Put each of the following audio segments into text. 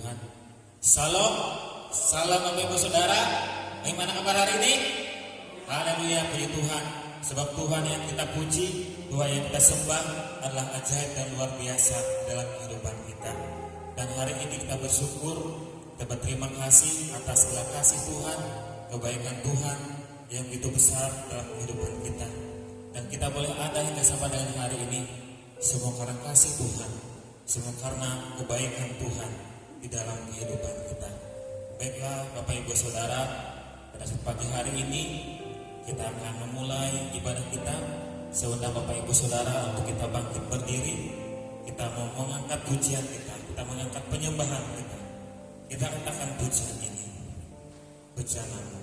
Tuhan. Salam, salam Bapak Ibu Saudara. Bagaimana kabar hari ini? Haleluya, puji Tuhan. Sebab Tuhan yang kita puji, Tuhan yang kita sembah adalah ajaib dan luar biasa dalam kehidupan kita. Dan hari ini kita bersyukur, kita berterima kasih atas segala kasih Tuhan, kebaikan Tuhan yang begitu besar dalam kehidupan kita. Dan kita boleh ada hingga sampai dengan hari ini, semua karena kasih Tuhan, semua karena kebaikan Tuhan di dalam kehidupan kita. Baiklah Bapak Ibu Saudara, pada pagi hari ini kita akan memulai ibadah kita. Seundang Bapak Ibu Saudara untuk kita bangkit berdiri. Kita mau mengangkat pujian kita mengangkat penyembahan kita. Kita katakan pujian ini, bencanamu,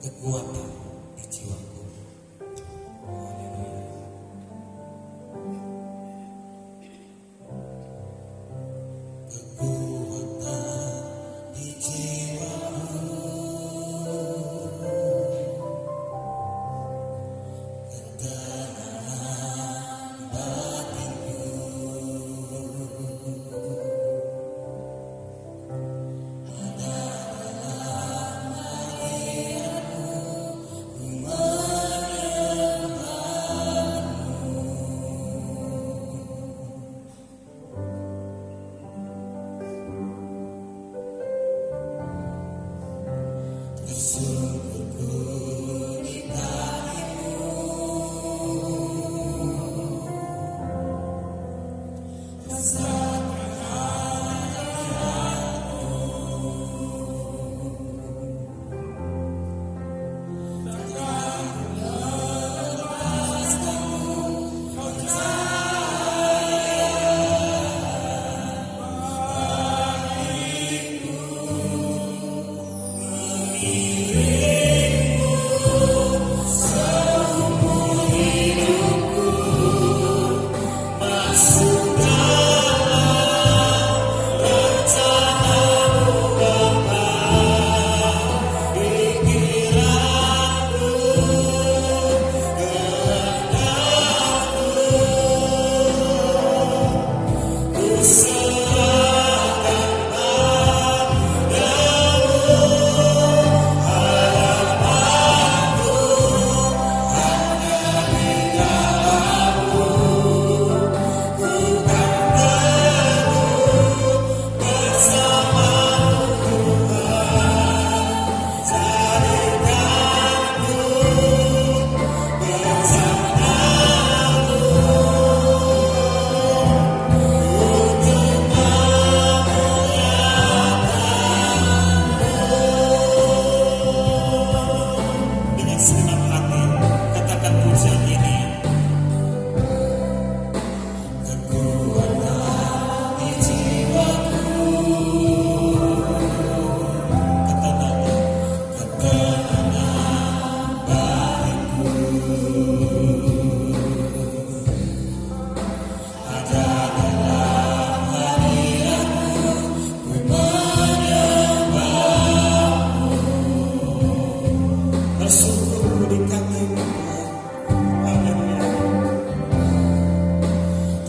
kekuatan di jiwaku. Haleluya. Kekuatan di jiwaku, ketenangan batinku, ada dalam hadiratmu, ku menyembahmu. Bersyukurku di tanganmu, rasakan hadiratmu, takkan ku lepaskanmu, seumur hidupku masuk dalam rencanamu Bapa. Pikiranku, kehendakku, ku serahkan padamu. Harapanku hanya di dalam-Mu, ku kan teguh bersama-Mu Tuhan. Jadikanku bencanamu untuk dengan segenap hati katakan pujian ini. Kekuatan di jiwaku, ketenangan batinku, ada dalam hadiratmu, ku menyembahmu. Bersyukur di kaki-Mu Tuhan. Haleluya.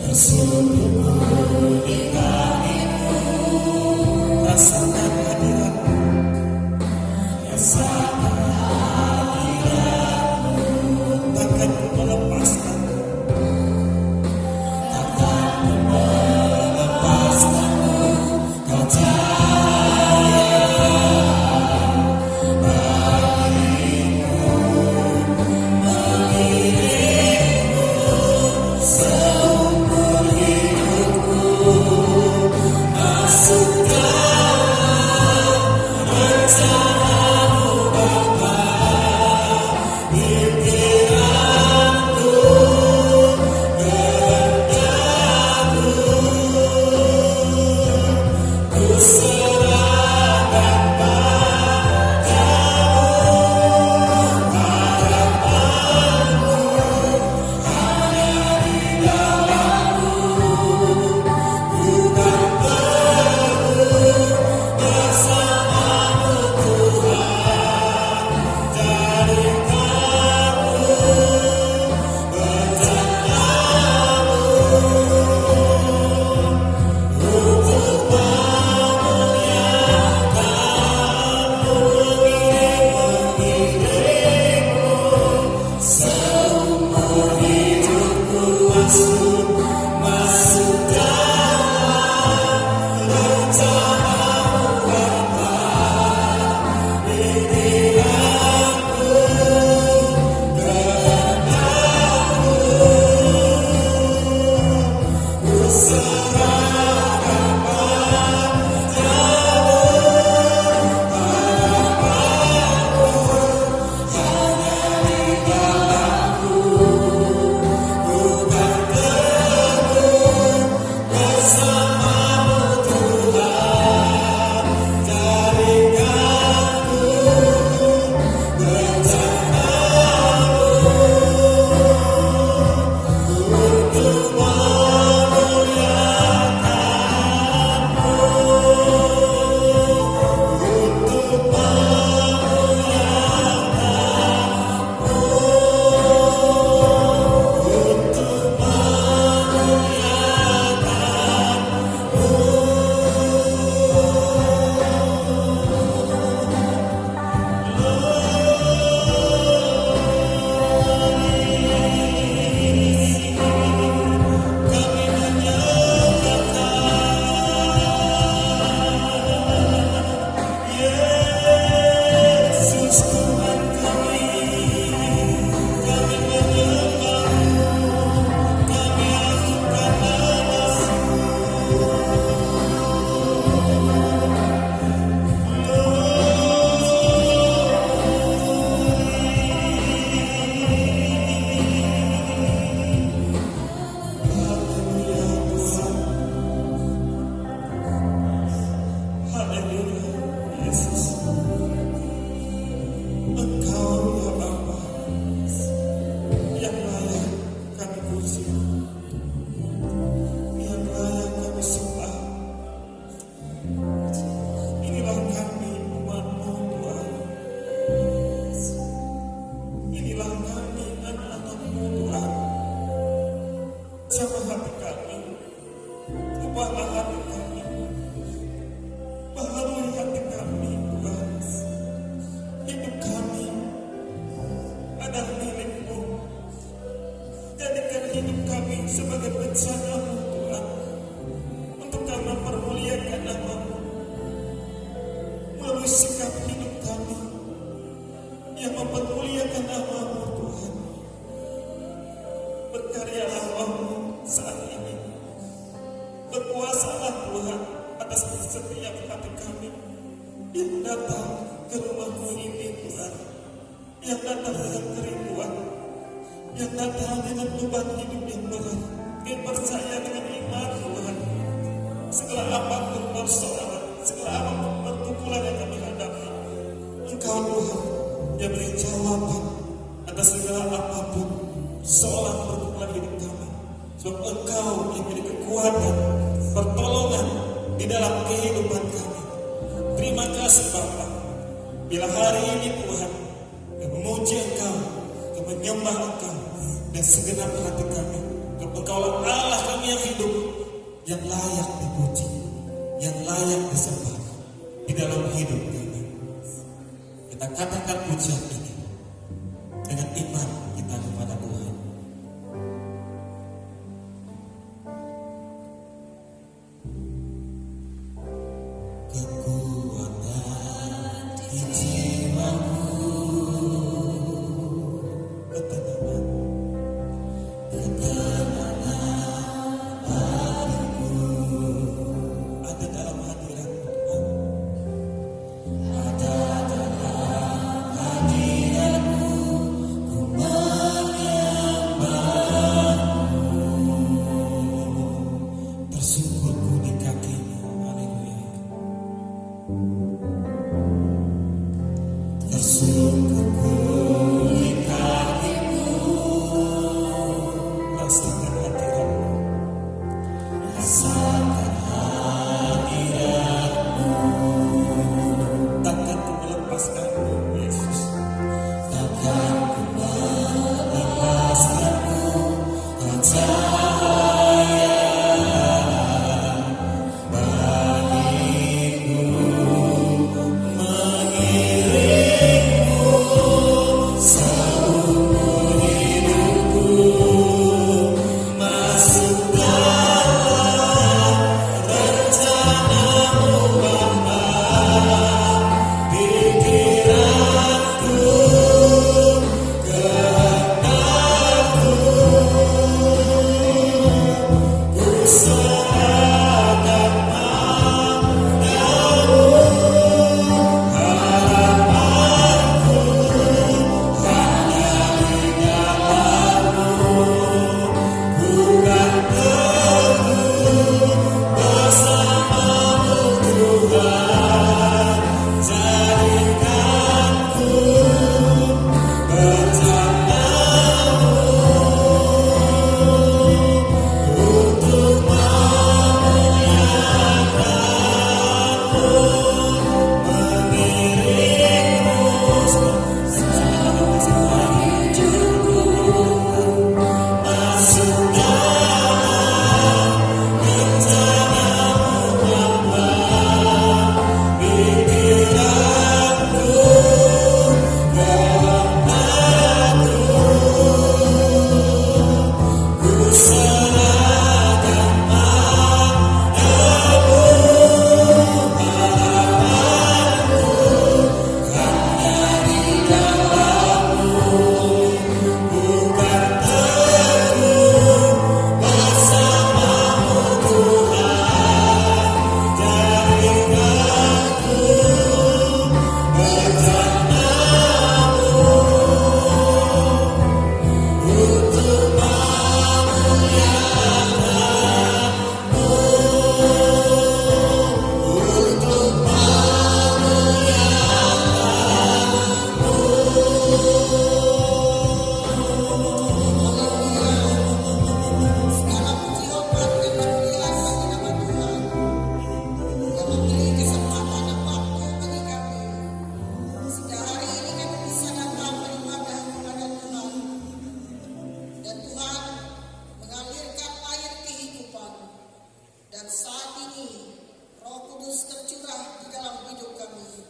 Bersyukur di kaki-Mu, rasakan hadirat-Mu, rasakan hadirat-Mu, takkan ku melepaskanmu, takkan ku melepaskanmu. Kau cahaya bagiku, mengiringku seumur hidupku, masuk dalam Kudus tercurah di dalam hidup kami.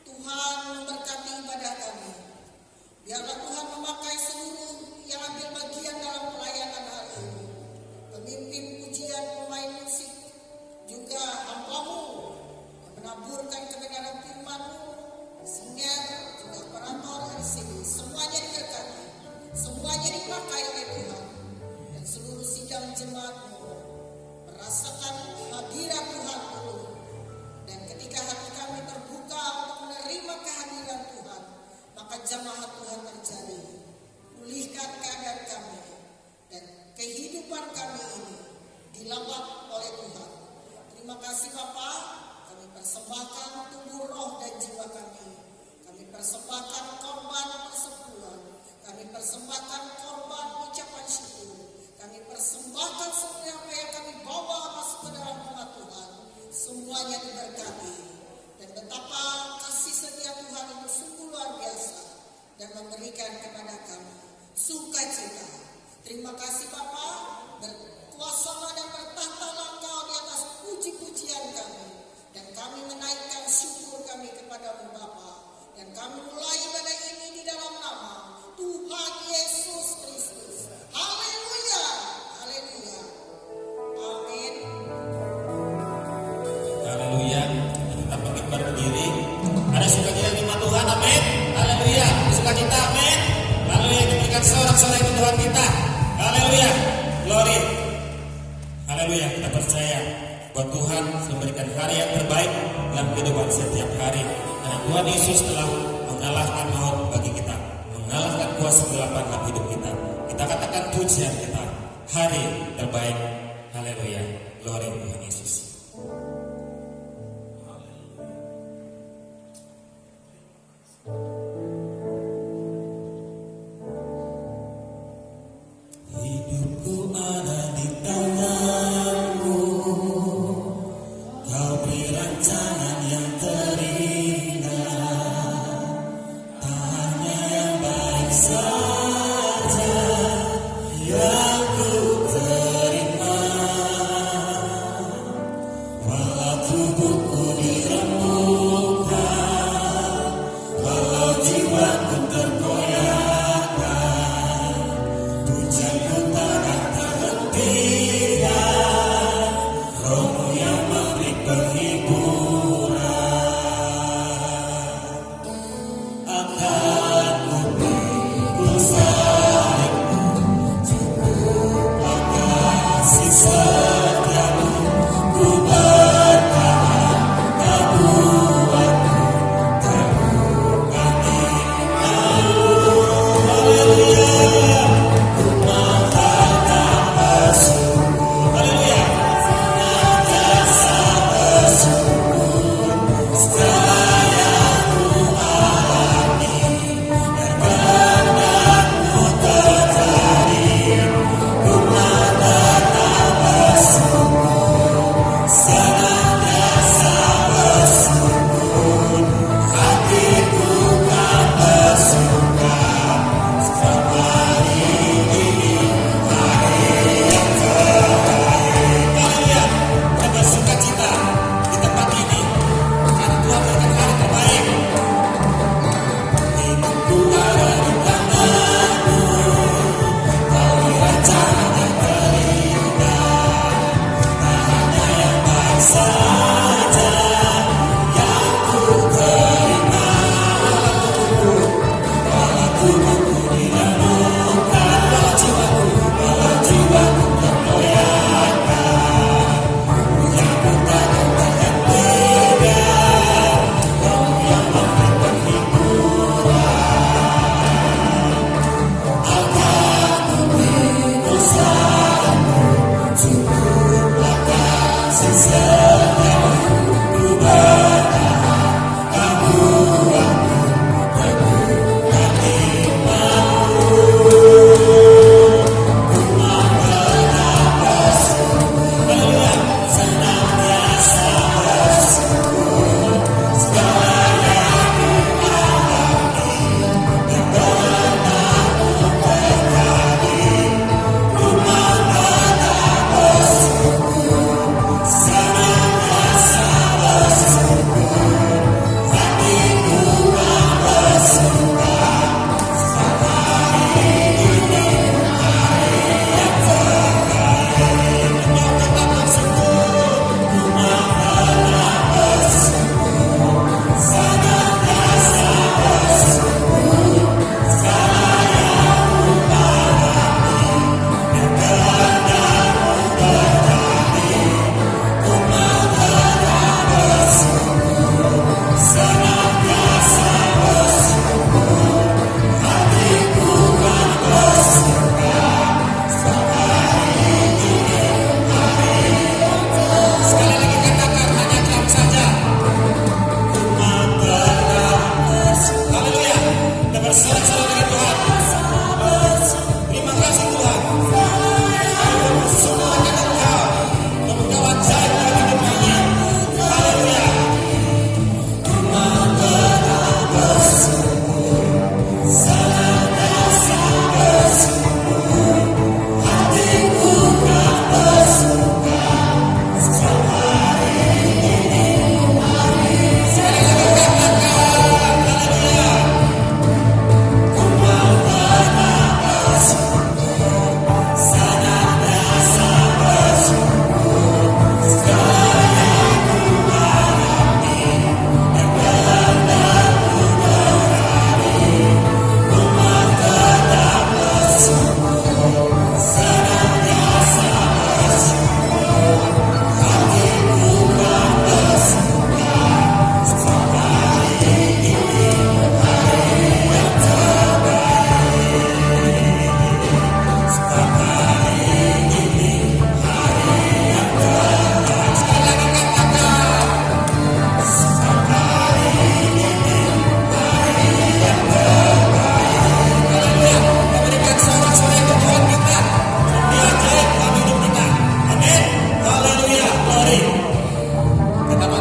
Tuhan memberkati ibadah kami. Biarlah Tuhan memakai seluruh yang ambil bagian dalam pelayanan hari ini. Pemimpin pujian, pemain musik, juga hamba-Mu yang menaburkan kebenaran firman-Mu, singer, juga operator RCD. Semuanya diberkati, semuanya dipakai oleh Tuhan. Dan seluruh sidang jemaat-Mu merasakan hadirat Tuhan turun. Dan ketika hati kami terbuka untuk menerima kehadiran Tuhan, maka jamaah Tuhan terjadi. Pulihkan keadaan kami dan kehidupan kami ini dilawat oleh Tuhan. Terima kasih Bapa, kami persembahkan tubuh, roh dan jiwa kami. Kami persembahkan korban persepuluhan. Kami persembahkan korban ucapan syukur. Kami persembahkan semua apa yang kami bawa masuk ke dalam rumah Tuhan. Semuanya diberkati. Dan betapa kasih setia Tuhan itu sungguh luar biasa dan memberikan kepada kami sukacita. Terima kasih Bapa, berkuasalah dan bertahtalah Engkau di atas puji-pujian kami. Dan kami menaikkan syukur kami kepada-Mu Bapa. Dan kami mulai ibadah ini di dalam nama Tuhan Yesus Kristus. Haleluya, haleluya, amin. Haleluya. Kita bangkit berdiri. Ada sukacita di rumah Tuhan, amin. Haleluya. Sukacita, amin. Haleluya. Diberikan sorak-sorai ke Tuhan kita. Haleluya. Glory. Haleluya. Kita percaya bahwa Tuhan memberikan hari yang terbaik dalam kehidupan setiap hari. Karena Tuhan Yesus telah mengalahkan maut bagi kita, mengalahkan kuasa kegelapan dalam hidup kita. Kita katakan pujian kita, hari terbaik. Haleluya. Glory Tuhan Yesus. Hidupku ada di tangan-Mu, Kau beri rancangan yang terindah, tak hanya yang baik saja yang ku terima. Walau tubuhku diremukkan, walau jiwaku tergoyahkan, pujianku takkan terhentikan, Roh-Mu yang memberi penghiburan. Akan ku berusaha cukuplah kasih setiamu, ku bertahan, Kau buatku terbuka tinggalku. Haleluya. Ku mengharap bersyukur. Haleluya. Senantiasa bersyukur segala yang ku alami, dan kehendak-Mu terjadi. Ku mengharap bersyukur, senantiasa bersyukur. Hatiku kan bersuka sebab hari ini hari yang terbaik. Haleluya. Kita bersukacita di tempat ini karena Tuhan berikan hari terbaik. Hidupku ada di tangan-Mu, Kau beri rancangan yang terindah, tak hanya yang baik saja yang ku terima. Walau tubuhku diremukkan, walau jiwaku tergoyahkan, pujianku takkan terhentikan, Roh-Mu yang memberi penghiburan. Akan ku berusaha cukuplah kasih setiamu, ku bertahan, Kau buatku terbuka imanku. Ku mengharap bersyukur. Haleluya. Senantiasa bersyukur segala yang ku alami, dan kehendak-Mu terjadi. Ku mengharap bersyukur, senantiasa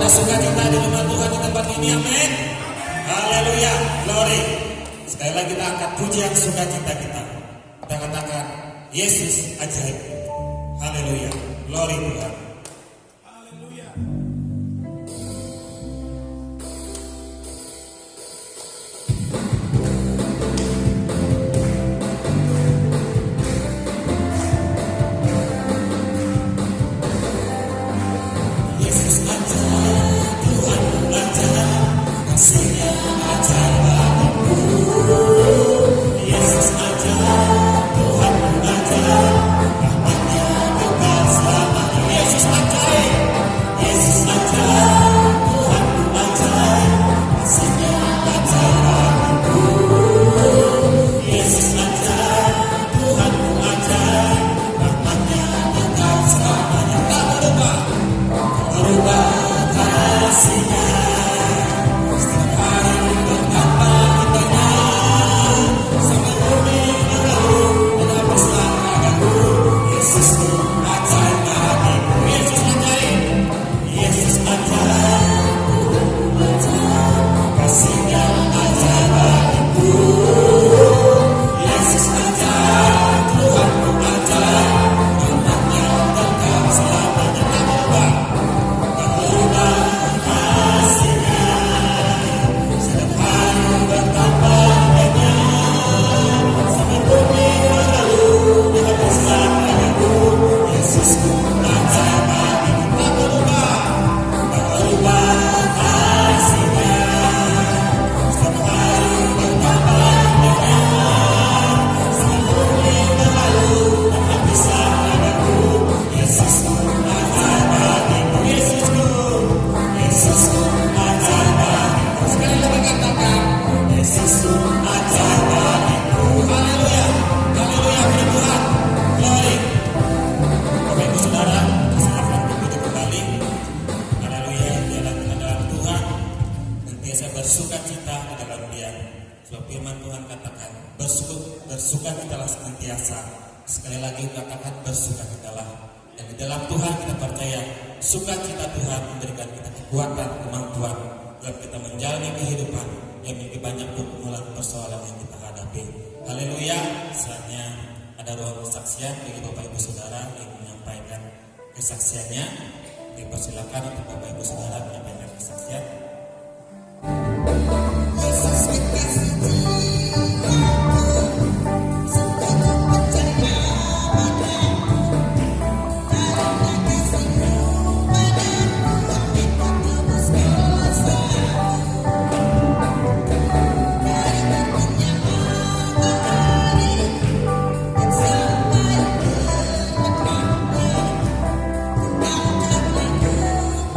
ada sukacita di rumah Tuhan di tempat ini, amin. Haleluya, glory. Sekali lagi kita angkat pujian sukacita kita. Kita katakan, Yesus ajaib. Haleluya, glory Tuhan. Haleluya. Yesus ajaib, Tuhan ajaib, kasih-Nya ajaib bagiku. Yesus ajaib, Tuhan ajaib, rahmat-Nya kekal selamanya. Yesus ajaib, Yesus ajaib, Tuhan ajaib, kasih-Nya ajaib bagiku. Yesus ajaib, Tuhan ajaib, rahmat-Nya kekal selamanya. Tak berubah kasih-Nya, setiap hari bertambah indahnya, sampai bumi berlalu dan habislah ragaku. Yesus ku ajaib bagiku. Yesus ajaib, Yesus ajaib, kasih-Nya ajaib bagiku. Yesus ajaib, Tuhan ku ajaib, rahmat-Nya kekal selamanya. Tak berubah kasih-Nya, setiap hari bertambah indahnya, sampai bumi berlalu dan habislah ragaku. Yesus ku ajaib bagiku. Tak berubah kasih-Nya, setiap hari bertambah indahnya, sampai bumi berlalu dan habislah ragaku. Yesus ku ajaib bagiku. Yesus ku ajaib bagiku. Sekali lagi katakan, Yesus ku ajaib bagiku. Haleluya, haleluya, puji Tuhan, glory. Bapak Ibu Saudara, silakan duduk kembali. Haleluya, jalan dengan dalam Tuhan, senantiasa bersukacita di dalam Dia. Sebab firman Tuhan katakan, bersukacitalah senantiasa. Sekali lagi katakan, bersukacitalah. Dan di dalam Tuhan kita percaya, sukacita Tuhan memberikan kita kekuatan, kemampuan dalam kita menjalani kehidupan yang memiliki banyak persoalan yang kita hadapi. Haleluya. Saatnya ada ruang kesaksian bagi Bapak Ibu Saudara yang menyampaikan kesaksiannya. Dipersilakan untuk Bapak Ibu Saudara menyampaikan kesaksian. Yesus kekasih jiwaku, sungguh ku percaya padamu, karena kasih-Mu padaku, Engkau tebus dosaku. Dari terbitnya matahari dan sampai terbenamnya, ku bangkit lagi kemudian,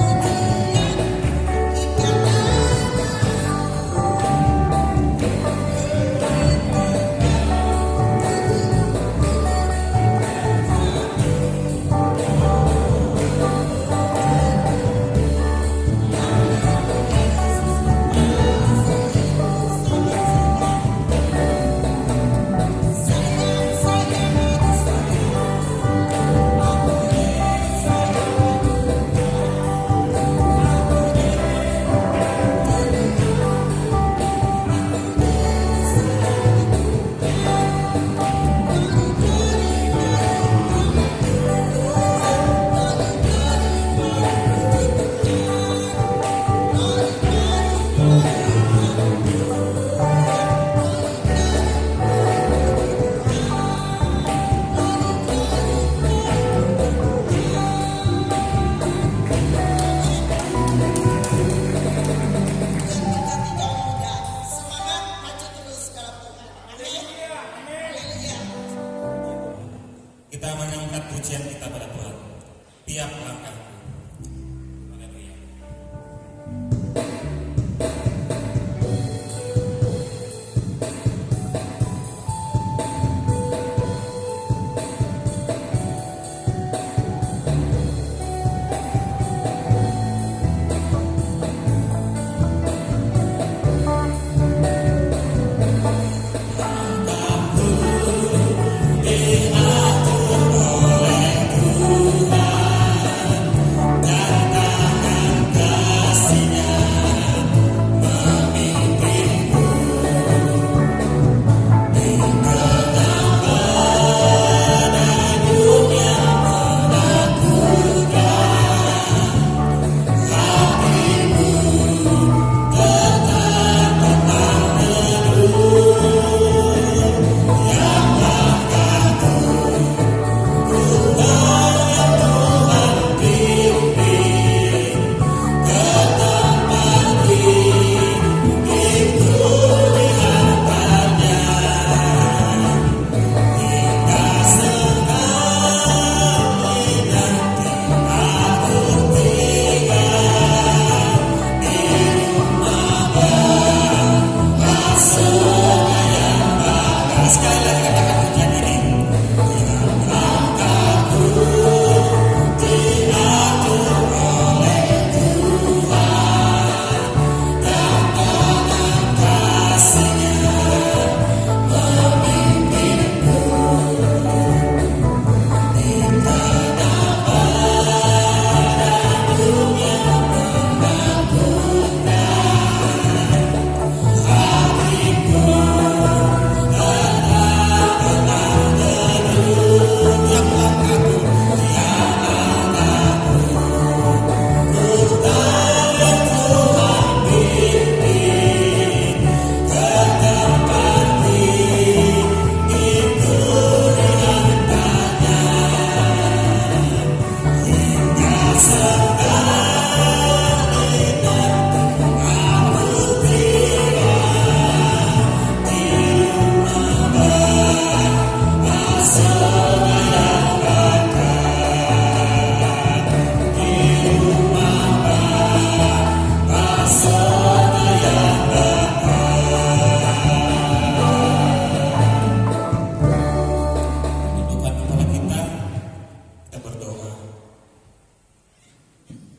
tiap langkahku. Haleluya. Diatur oleh Tuhan.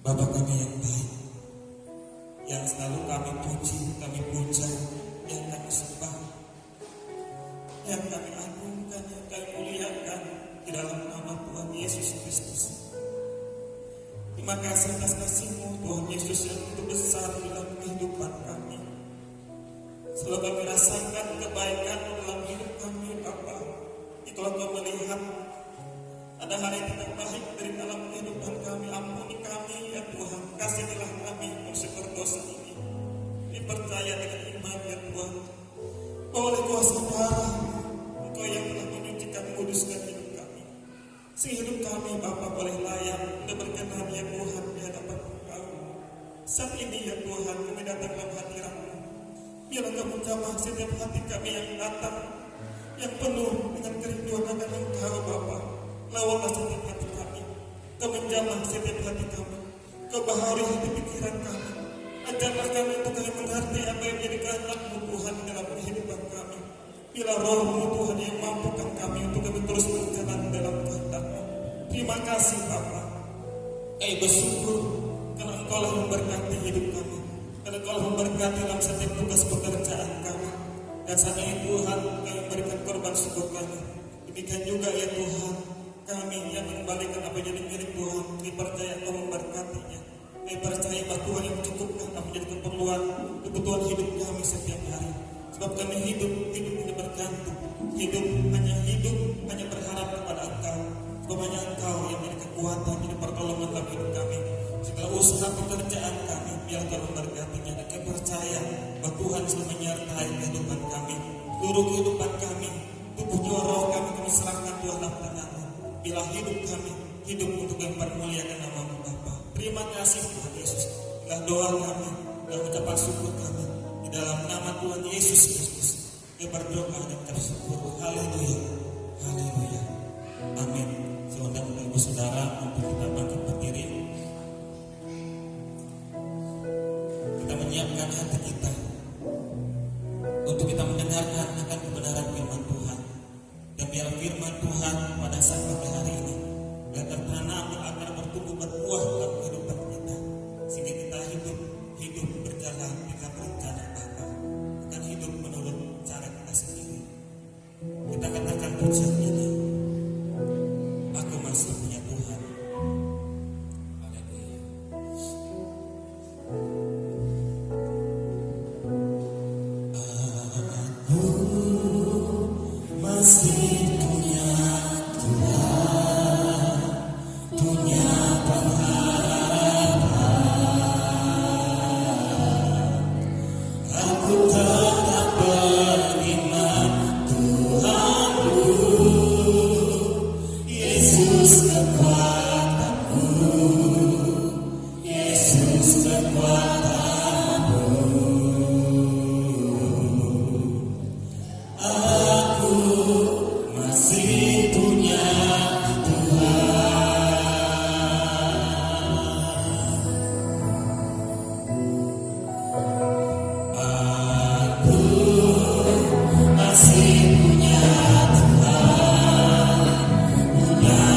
Bapa kami yang baik, yang selalu kami puji, kami puja, yang kami sembah, yang kami agungkan, yang kami muliakan di dalam nama Tuhan Yesus Kristus. Terima kasih atas kasih-Mu Tuhan Yesus yang begitu besar dalam kehidupan kami. Selalu kami rasakan kebaikan dalam hidup kami, Bapa. Itulah Kau melihat ada hal yang tidak baik dari dalam kehidupan kami. Ampuni kami ya Tuhan, kasihilah kami yang berdosa ini. Dipercaya dengan iman ya Tuhan, oleh kuasa darah Engkau yang telah menyucikan, menguduskan hidup kami. Sehingga hidup kami Bapa boleh layak dan berkenan ya Tuhan di hadapan Engkau. Saat ini ya Tuhan kami datang dalam hadirat-Mu. Biarlah Kau menjamah setiap hati kami yang datang, yang penuh dengan kerinduan akan Engkau Bapa. Lawanlah setiap hati kami, Kau menjamah setiap hati kami, Kau baharui hati pikiran kami. Ajarlah kami untuk kami mengerti apa yang menjadi kehendak-Mu Tuhan dalam kehidupan kami. Bila Roh-Mu Tuhan yang mampukan kami untuk kami terus berjalan dalam kehendak-Mu. Terima kasih Bapa. Kami bersyukur karena Engkau lah memberkati hidup kami, karena Engkau lah memberkati dalam setiap tugas pekerjaan kami. Dan saat ini Tuhan kami memberikan korban syukur kami. Demikian juga ya Tuhan, kami yang mengembalikan apa yang jadi milik Tuhan, dipercaya Kau memberkatinya. Kami percaya bahwa Tuhan yang mencukupkan apa menjadi kebutuhan hidup kami setiap hari. Sebab kami hidup tidak bergantung, hanya berharap kepada Engkau. Sebab hanya Engkau yang menjadi kekuatan, menjadi pertolongan dalam hidup kami. Segala usaha pekerjaan kami, biar Kau memberkatinya. Dan kami percaya bahwa Tuhan selalu menyertai kehidupan kami, seluruh kehidupan kami, tubuh jiwa roh kami serahkan Tuhan dalam tangan-Mu. Bila hidup kami, hidup untuk mempermuliakan nama-Mu Bapa. Terima kasih Tuhan Yesus. Bila doa kami, dan ucapan syukur kami, di dalam nama Tuhan Yesus Kristus, kami berdoa dan bersyukur. Haleluya, haleluya, amin. Saya undang ibu saudara untuk kita bangkit berdiri. Kita menyiapkan hati kita untuk kita mendengarkan akan kebenaran firman Tuhan. Dan biar firman Tuhan pada saat pagi hari ini biar tertanam dan akan bertumbuh berbuah dalam kehidupan kita, sehingga kita hidup berjalan dengan rencana Bapa, bukan hidup menurut cara kita sendiri. Kita katakan pujian ini, aku masih punya Tuhan. Haleluya. Aku masih punya Tuhan, punya pengharapan. Aku tetap beriman Tuhanku, Yesus kekuatanku, Yesus kekuatanku. Aku masih punya Tuhan. Aku masih punya Tuhan, punya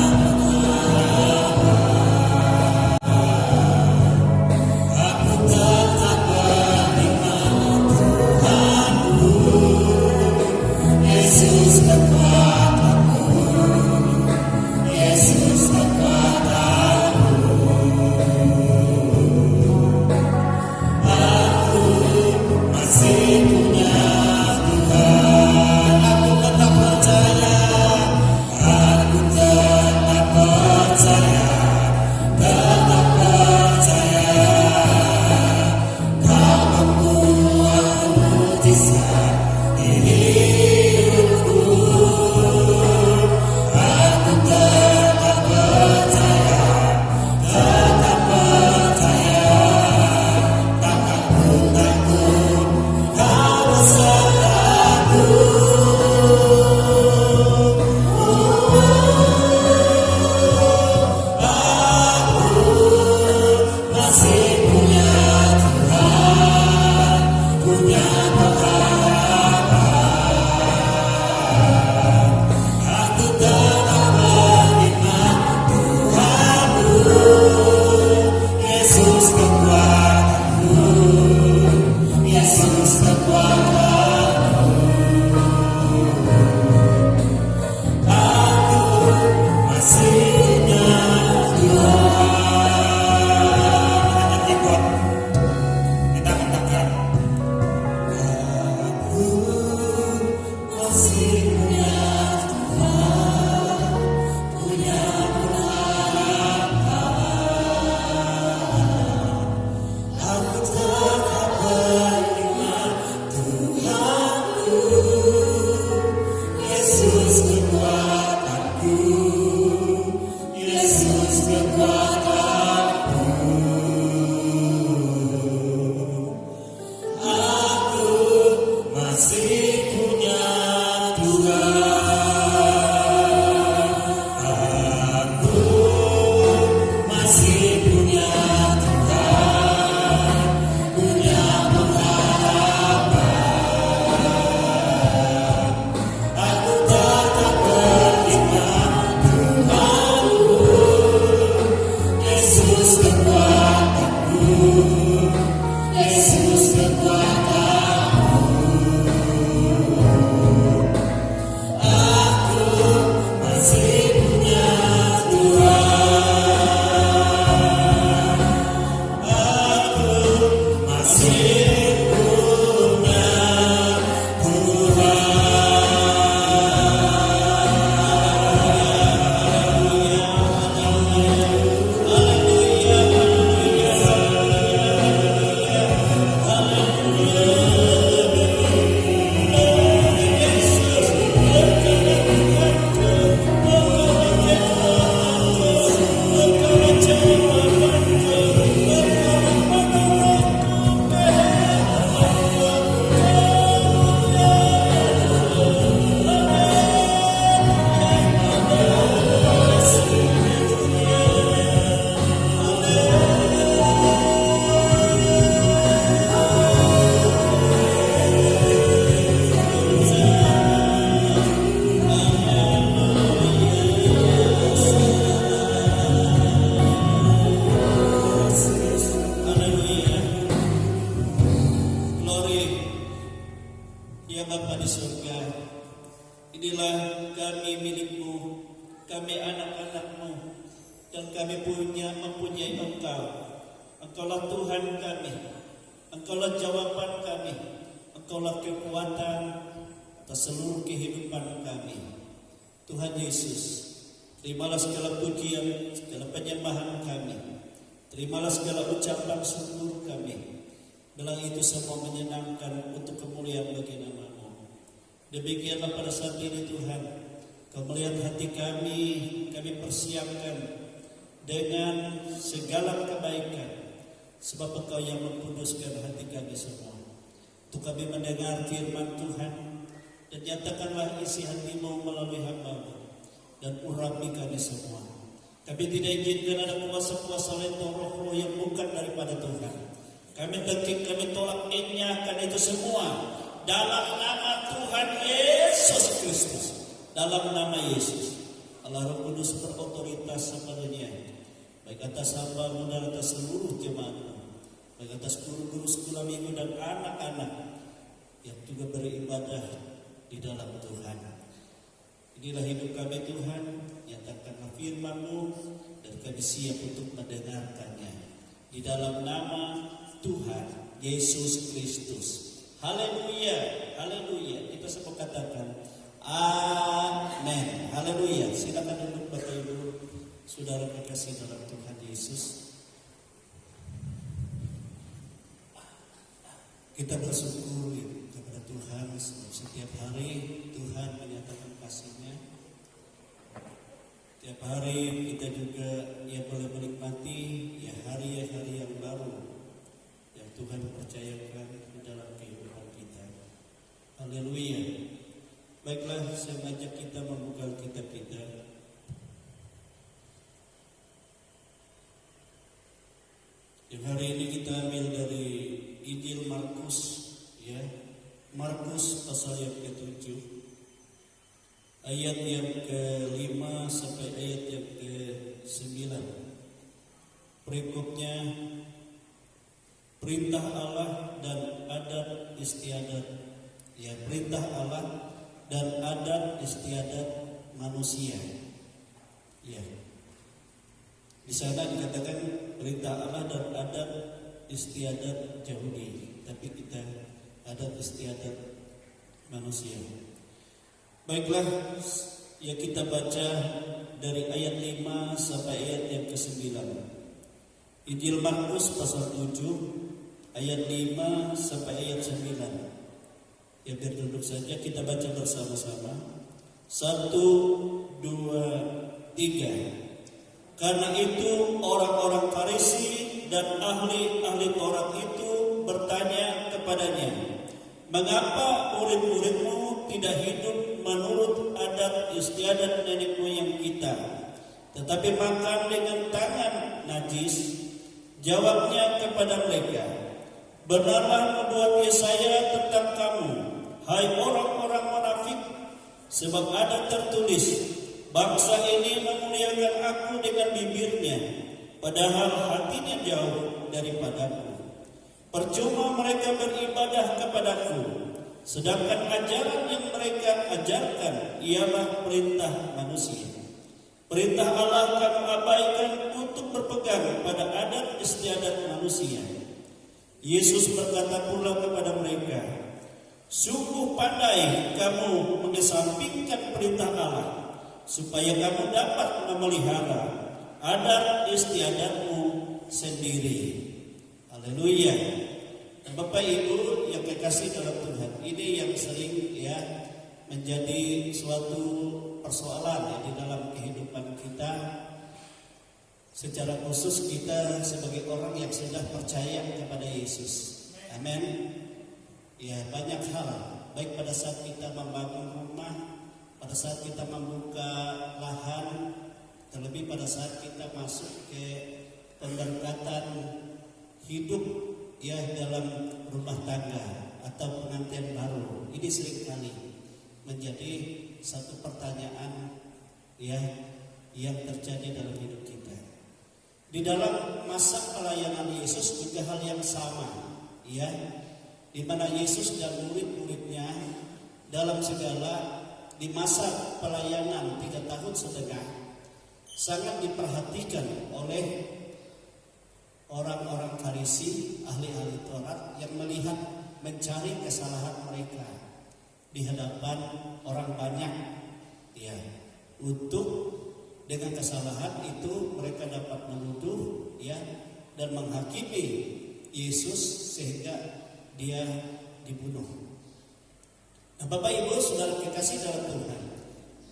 pengharapan. Aku tetap beriman Tuhanku, Yesus kekuatanku, Yesus kekuatanku. Aku masih punya Tuhan. Yesus kekuatanku, Yesus kekuatanku. Aku masih punya Tuhan. Aku masih punya Tuhan. Ya Bapa di surga, inilah kami milik-Mu, kami anak-anak-Mu, dan kami mempunyai Engkau. Engkaulah Tuhan kami, Engkaulah jawaban kami, Engkaulah kekuatan atas seluruh kehidupan kami. Tuhan Yesus, terimalah segala pujian, segala penyembahan kami. Terimalah segala ucapan syukur kami. Bilang itu semua menyenangkan untuk kemuliaan bagi nama-Mu. Demikianlah pada saat ini Tuhan, Kau melihat hati kami persiapkan dengan segala kebaikan, sebab Engkau yang mengkuduskan hati kami semua. Untuk kami mendengar firman Tuhan, dan nyatakanlah isi hati-Mu melalui hamba-Mu, dan urapi kami semua. Kami tidak izinkan ada kuasa-kuasa lain atau roh-roh yang bukan daripada Tuhan. Kami dengki, kami tolak, enyahkan itu semua dalam nama Tuhan Yesus Kristus. Dalam nama Yesus, Allah Roh Kudus berotoritas sepenuhnya, baik atas hamba-Mu dan atas seluruh jemaat-Mu, baik atas guru-guru sekolah minggu dan anak-anak yang juga beribadah di dalam Tuhan. Inilah hidup kami Tuhan, nyatakanlah firman-Mu dan kami siap untuk mendengarkannya. Di dalam nama Tuhan Yesus Kristus. Haleluya, haleluya. Kita semua katakan amin. Haleluya. Silakan duduk Bapak Ibu, saudara kekasih dalam Tuhan Yesus. Kita bersyukur kepada Tuhan setiap hari Tuhan menyatakan kasih-Nya. Setiap hari kita juga boleh menikmati hari-hari yang baru yang Tuhan percayakan di dalam kehidupan kita. Haleluya. Baiklah, saya mengajak kita membuka kitab kita. Yang hari ini kita ambil dari Injil Markus, ya. Markus pasal yang ke-7. Ayat yang ke-5 sampai ayat yang ke-9. Perikopnya perintah Allah dan adat istiadat. Ya, perintah Allah dan adat istiadat manusia. Ya. Di sana dikatakan perintah Allah dan adat istiadat Yahudi, tapi kita adat istiadat manusia. Baiklah, ya kita baca dari ayat 5 sampai ayat yang ke-9. Injil Markus pasal 7 ayat 5 sampai ayat 9. Ya biar duduk saja, kita baca bersama-sama. 1, 2, 3. Karena itu orang-orang Farisi dan ahli-ahli Taurat itu bertanya kepadanya, "Mengapa murid-muridmu tidak hidup menurut adat istiadat nenek moyang kita, tetapi makan dengan tangan najis?" Jawabnya kepada mereka, "Benarlah nubuat Yesaya tentang kamu, hai orang-orang munafik, sebab ada tertulis, bangsa ini memuliakan aku dengan bibirnya, padahal hatinya jauh daripadaku. Percuma mereka beribadah kepadaku, sedangkan ajaran yang mereka ajarkan ialah perintah manusia. Perintah Allah kamu abaikan untuk berpegang pada adat istiadat manusia. Yesus berkata pula kepada mereka, sungguh pandai kamu mengesampingkan perintah Allah, supaya kamu dapat memelihara adat istiadatmu sendiri. Haleluya. Bapak Ibu yang kekasih dalam Tuhan, ini yang sering menjadi suatu persoalan di dalam kehidupan kita, secara khusus kita sebagai orang yang sudah percaya kepada Yesus. Amin. Ya, banyak hal, baik pada saat kita membangun rumah, pada saat kita membuka lahan, terlebih pada saat kita masuk ke pemberkatan hidup dalam rumah tangga atau pengantin baru. Ini seringkali menjadi satu pertanyaan yang terjadi dalam hidup kita. Di dalam masa pelayanan Yesus juga hal yang sama, di mana Yesus dan murid-muridnya dalam segala di masa pelayanan 3,5 tahun sangat diperhatikan oleh orang-orang Farisi, ahli-ahli Taurat yang melihat mencari kesalahan mereka di hadapan orang banyak, untuk dengan kesalahan itu mereka dapat menuduh dan menghakimi Yesus sehingga dia dibunuh. Nah, Bapak Ibu saudara kekasih dalam Tuhan,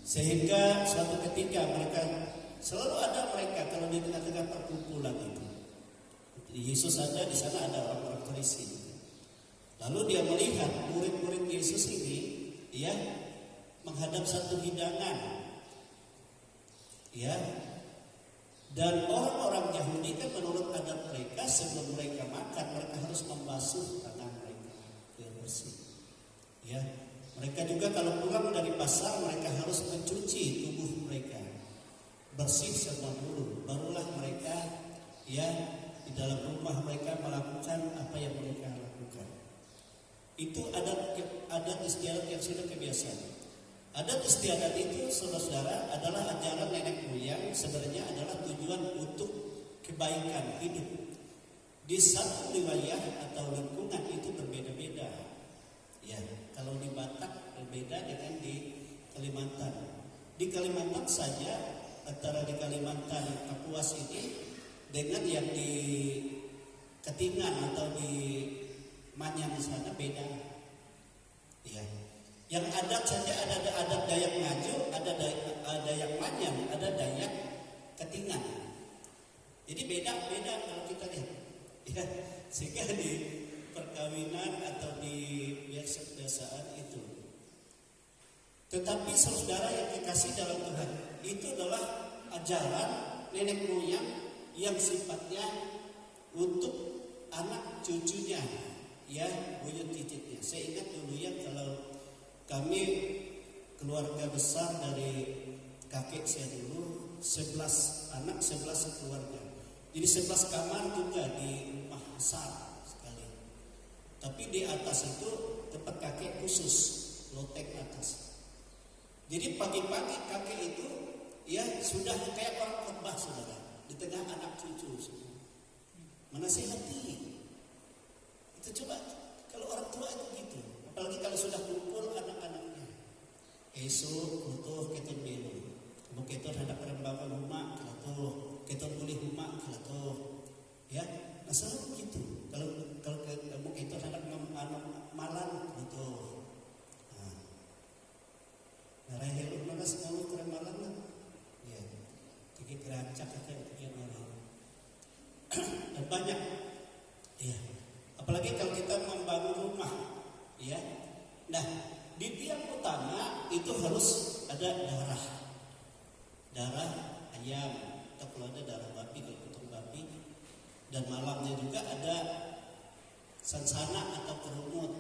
sehingga suatu ketika selalu ada mereka kalau di tengah-tengah perkumpulan itu. Yesus ada di sana, ada orang-orang Farisi. Lalu dia melihat murid-murid Yesus ini menghadap satu hidangan. Dan orang-orang Yahudi kan menurut adat mereka sebelum mereka makan mereka harus membasuh tangan mereka biar bersih. Mereka juga kalau pulang dari pasar mereka harus mencuci tubuh mereka bersih semua dulu, barulah mereka di dalam rumah mereka melakukan apa yang mereka lakukan. Itu adat istiadat yang sudah kebiasaan. Adat istiadat itu saudara adalah ajaran nenek moyang, sebenarnya adalah tujuan untuk kebaikan hidup. Di satu wilayah atau lingkungan itu berbeda-beda. Kalau di Batak berbeda dengan di Kalimantan. Di Kalimantan saja, antara di Kalimantan Kapuas ini dengan yang di Ketingan atau di Manyang di sana beda. Yang adat saja ada adat Dayak Ngaju, ada Dayak Manyang, ada Dayak Ketingan. Jadi beda-beda kalau kita lihat. Sehingga di perkawinan atau di biasa-biasaan itu. Tetapi saudara yang dikasih dalam Tuhan, itu adalah ajaran nenek moyang yang sifatnya untuk anak cucunya, buyut cicitnya. Saya ingat dulu kalau kami keluarga besar dari kakek saya dulu 11 anak 11 keluarga. Jadi 11 kamar juga di rumah besar sekali. Tapi di atas itu tempat kakek khusus, lotek atas. Jadi pagi-pagi kakek itu sudah kayak orang khotbah saudara di tengah anak cucu semua. Menasihati. Itu coba kalau orang tua itu gitu. Apalagi kalau sudah kumpul anak-anaknya. Esok butuh kita minum. Mau kita hendak perembakan rumah, kita boleh rumah, nah selalu begitu. Kalau kamu kita hendak malam, gitu. Nah, rehel mana semua kurang malam lah. Tiga gerancak tiga malam. Dan banyak, apalagi kalau kita membangun rumah, Nah, di tiang utama itu harus ada darah ayam, atau kalau ada darah babi, kalau potong babi, dan malamnya juga ada sansana atau kerumut,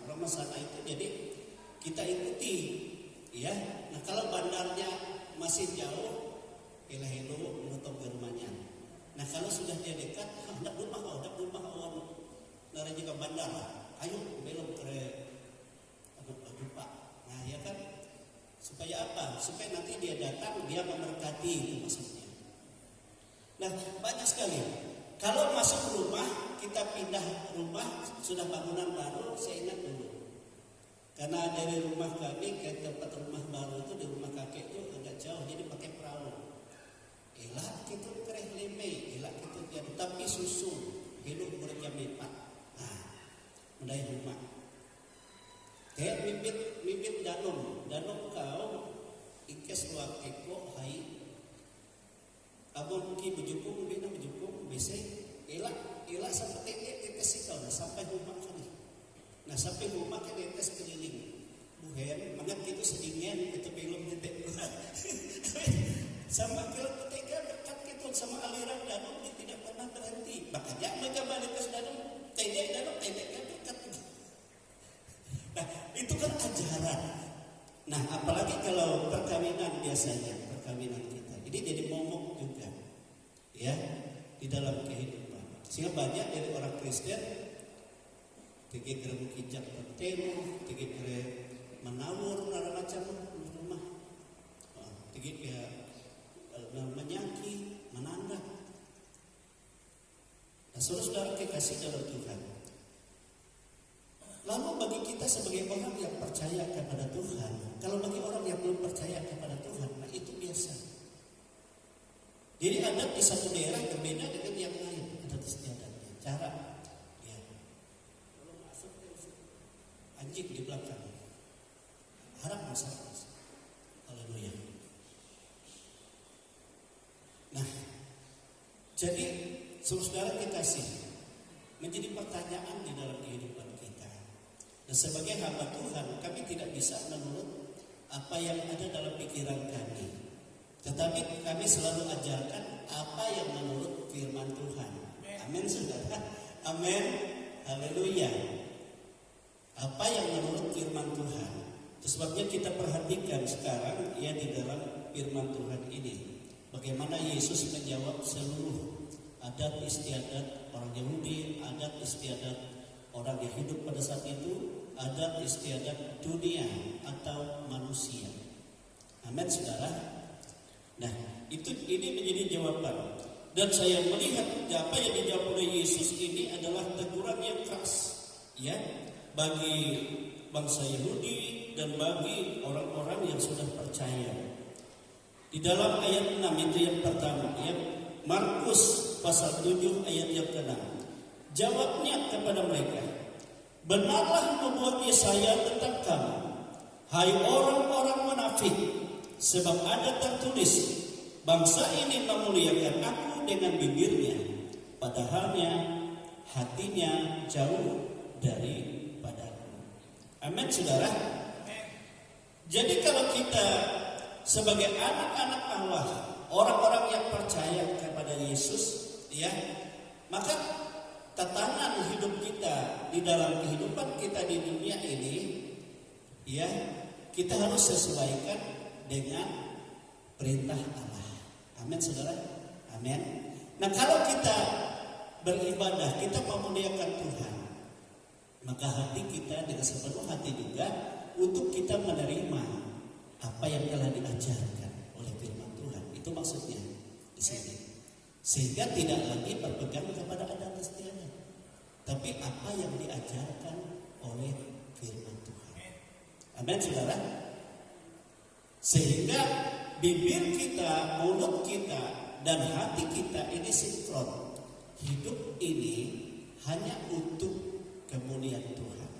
romasana itu jadi kita ikuti, Nah kalau bandarnya masih jauh, hello menutup ke rumahnya. Nah kalau sudah dia dekat, hendak rumah awal nara juga bandara, ayo belok ke Pak. Nah ya kan, supaya apa? Supaya nanti dia datang, dia memberkati, itu maksudnya. Nah banyak sekali. Kalau masuk rumah, kita pindah rumah, sudah bangunan baru, saya ingat dulu. Karena dari rumah kami ke tempat rumah baru itu, di rumah kakek itu agak jauh, jadi pakai perahu. Elak kita kereh leme, elak kita jadi tapi susu, hidup berjam 4. Nah, mulai rumah. Kayak bibit danum kau ikes luar eko hai. Abon ki bejupung bina bejupung bese elak sampai tetes kau sampai rumah kali. Nah sampai rumah kan tetes keliling. Buhen, mangat itu sedingin itu belum nyetek. Sama kalau ketika dekat gitu sama aliran danau dia tidak pernah berhenti. Makanya mereka balik ke danau kan dekat. Nah itu kan ajaran. Nah apalagi kalau perkawinan biasanya perkawinan kita. Ini jadi momok juga, ya di dalam kehidupan. Sehingga banyak dari orang Kristen tiga kira mukijak bertemu, tiga kira menawur macam rumah, tiga kira menyaki, menanda. Nah, saudara kekasih dalam Tuhan. Lalu bagi kita sebagai orang yang percaya kepada Tuhan, kalau bagi orang yang belum percaya kepada Tuhan, nah itu biasa. Jadi adat di satu daerah berbeda dengan yang lain, adat istiadatnya, cara. Ya. Kalau masuk anjing di belakang, harap masalah. Haleluya. Nah, jadi saudara kekasih, menjadi pertanyaan di dalam kehidupan kita. Dan sebagai hamba Tuhan, kami tidak bisa menurut apa yang ada dalam pikiran kami. Tetapi kami selalu ajarkan apa yang menurut firman Tuhan. Amin saudara. Amin. Haleluya. Apa yang menurut firman Tuhan. Itu sebabnya kita perhatikan sekarang ya di dalam firman Tuhan ini. Bagaimana Yesus menjawab seluruh adat istiadat orang Yahudi, adat istiadat orang yang hidup pada saat itu, adat istiadat dunia atau manusia. Amin saudara. Nah, ini menjadi jawaban. Dan saya melihat apa yang dijawab oleh Yesus ini adalah teguran yang keras, ya, bagi bangsa Yahudi dan bagi orang-orang yang sudah percaya. Di dalam ayat 6 itu yang pertama, ya, Markus pasal 7 ayat yang ke-6. Jawabnya kepada mereka, benarlah membuat Yesaya tentang kamu, hai orang-orang munafik. Sebab ada tertulis, bangsa ini memuliakan aku dengan bibirnya, padahalnya hatinya jauh daripadaku. Amin saudara. Jadi kalau kita sebagai anak-anak Allah, orang-orang yang percaya kepada Yesus, ya, maka tatanan hidup kita di dalam kehidupan kita di dunia ini, ya, kita harus sesuaikan dengan perintah Allah. Amin saudara. Amin. Nah kalau kita beribadah, kita memuliakan Tuhan, maka hati kita dengan sepenuh hati juga untuk kita menerima apa yang telah diajarkan oleh firman Tuhan. Itu maksudnya di sini. Sehingga tidak lagi berpegang kepada adat istiadat, tapi apa yang diajarkan oleh firman Tuhan. Amin saudara. Sehingga bibir kita, mulut kita, dan hati kita ini sinkron. Hidup ini hanya untuk kemuliaan Tuhan.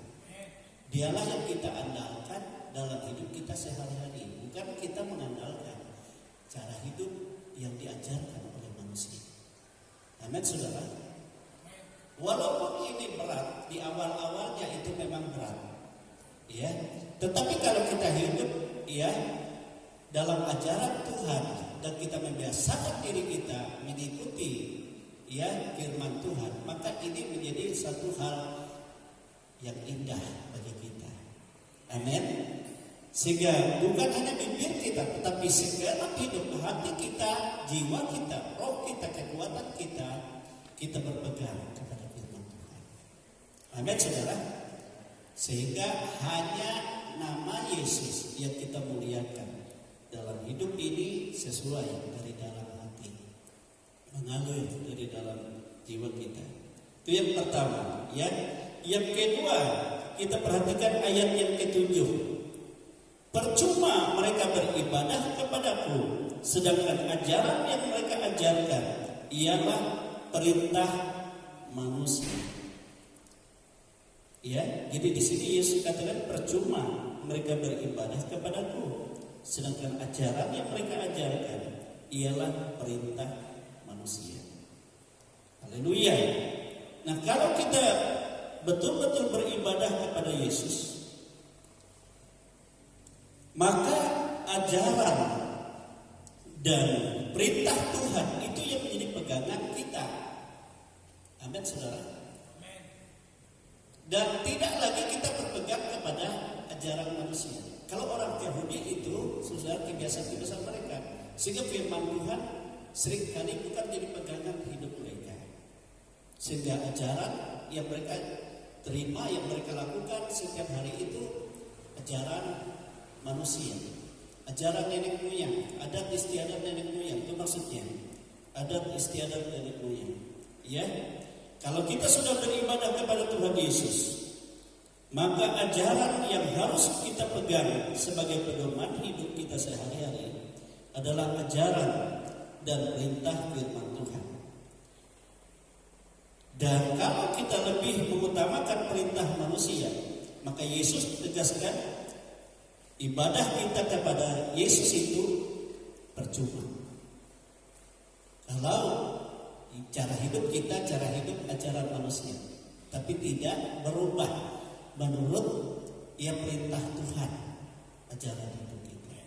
Dialah yang kita andalkan dalam hidup kita sehari-hari. Bukan kita mengandalkan cara hidup yang diajarkan oleh manusia. Amin saudara. Walaupun ini berat, di awal-awalnya itu memang berat, ya. Tetapi kalau kita hidup, ya, dalam ajaran Tuhan dan kita membiasakan diri kita mengikuti, ya, firman Tuhan, maka ini menjadi satu hal yang indah bagi kita. Amin. Sehingga bukan hanya bibir kita, tetapi segenap hidup hati kita, jiwa kita, roh kita, kekuatan kita berpegang kepada firman Tuhan. Amin, saudara. Sehingga hanya nama Yesus yang kita muliakan dalam hidup ini sesuai dari dalam hati, mengalir dari dalam jiwa kita. Itu yang pertama. Yang kedua, kita perhatikan ayat yang ke-7. Percuma mereka beribadah kepadaku, sedangkan ajaran yang mereka ajarkan ialah perintah manusia. Ya, jadi di sini Yesus katakan percuma mereka beribadah kepadaku, sedangkan ajaran yang mereka ajarkan ialah perintah manusia. Haleluya. Nah, kalau kita betul-betul beribadah kepada Yesus, maka ajaran dan perintah Tuhan itu yang menjadi pegangan kita. Amin, saudara. Dan tidak lagi kita berpegang kepada ajaran manusia. Kalau orang Yahudi itu saudara kebiasaan-kebiasaan mereka, sehingga firman Tuhan seringkali bukan jadi pegangan hidup mereka. Sehingga ajaran yang mereka terima, yang mereka lakukan setiap hari itu ajaran manusia, ajaran nenek moyang, adat istiadat nenek moyang. Itu maksudnya adat istiadat nenek moyang. Ya, kalau kita sudah beribadah kepada Tuhan Yesus, maka ajaran yang harus kita pegang sebagai pedoman hidup kita sehari-hari adalah ajaran dan perintah firman Tuhan. Dan kalau kita lebih mengutamakan perintah manusia, maka Yesus tegaskan ibadah kita kepada Yesus itu percuma. Kalau cara hidup kita, cara hidup ajaran manusia, tapi tidak berubah menurut perintah Tuhan, ajaran hidup kita.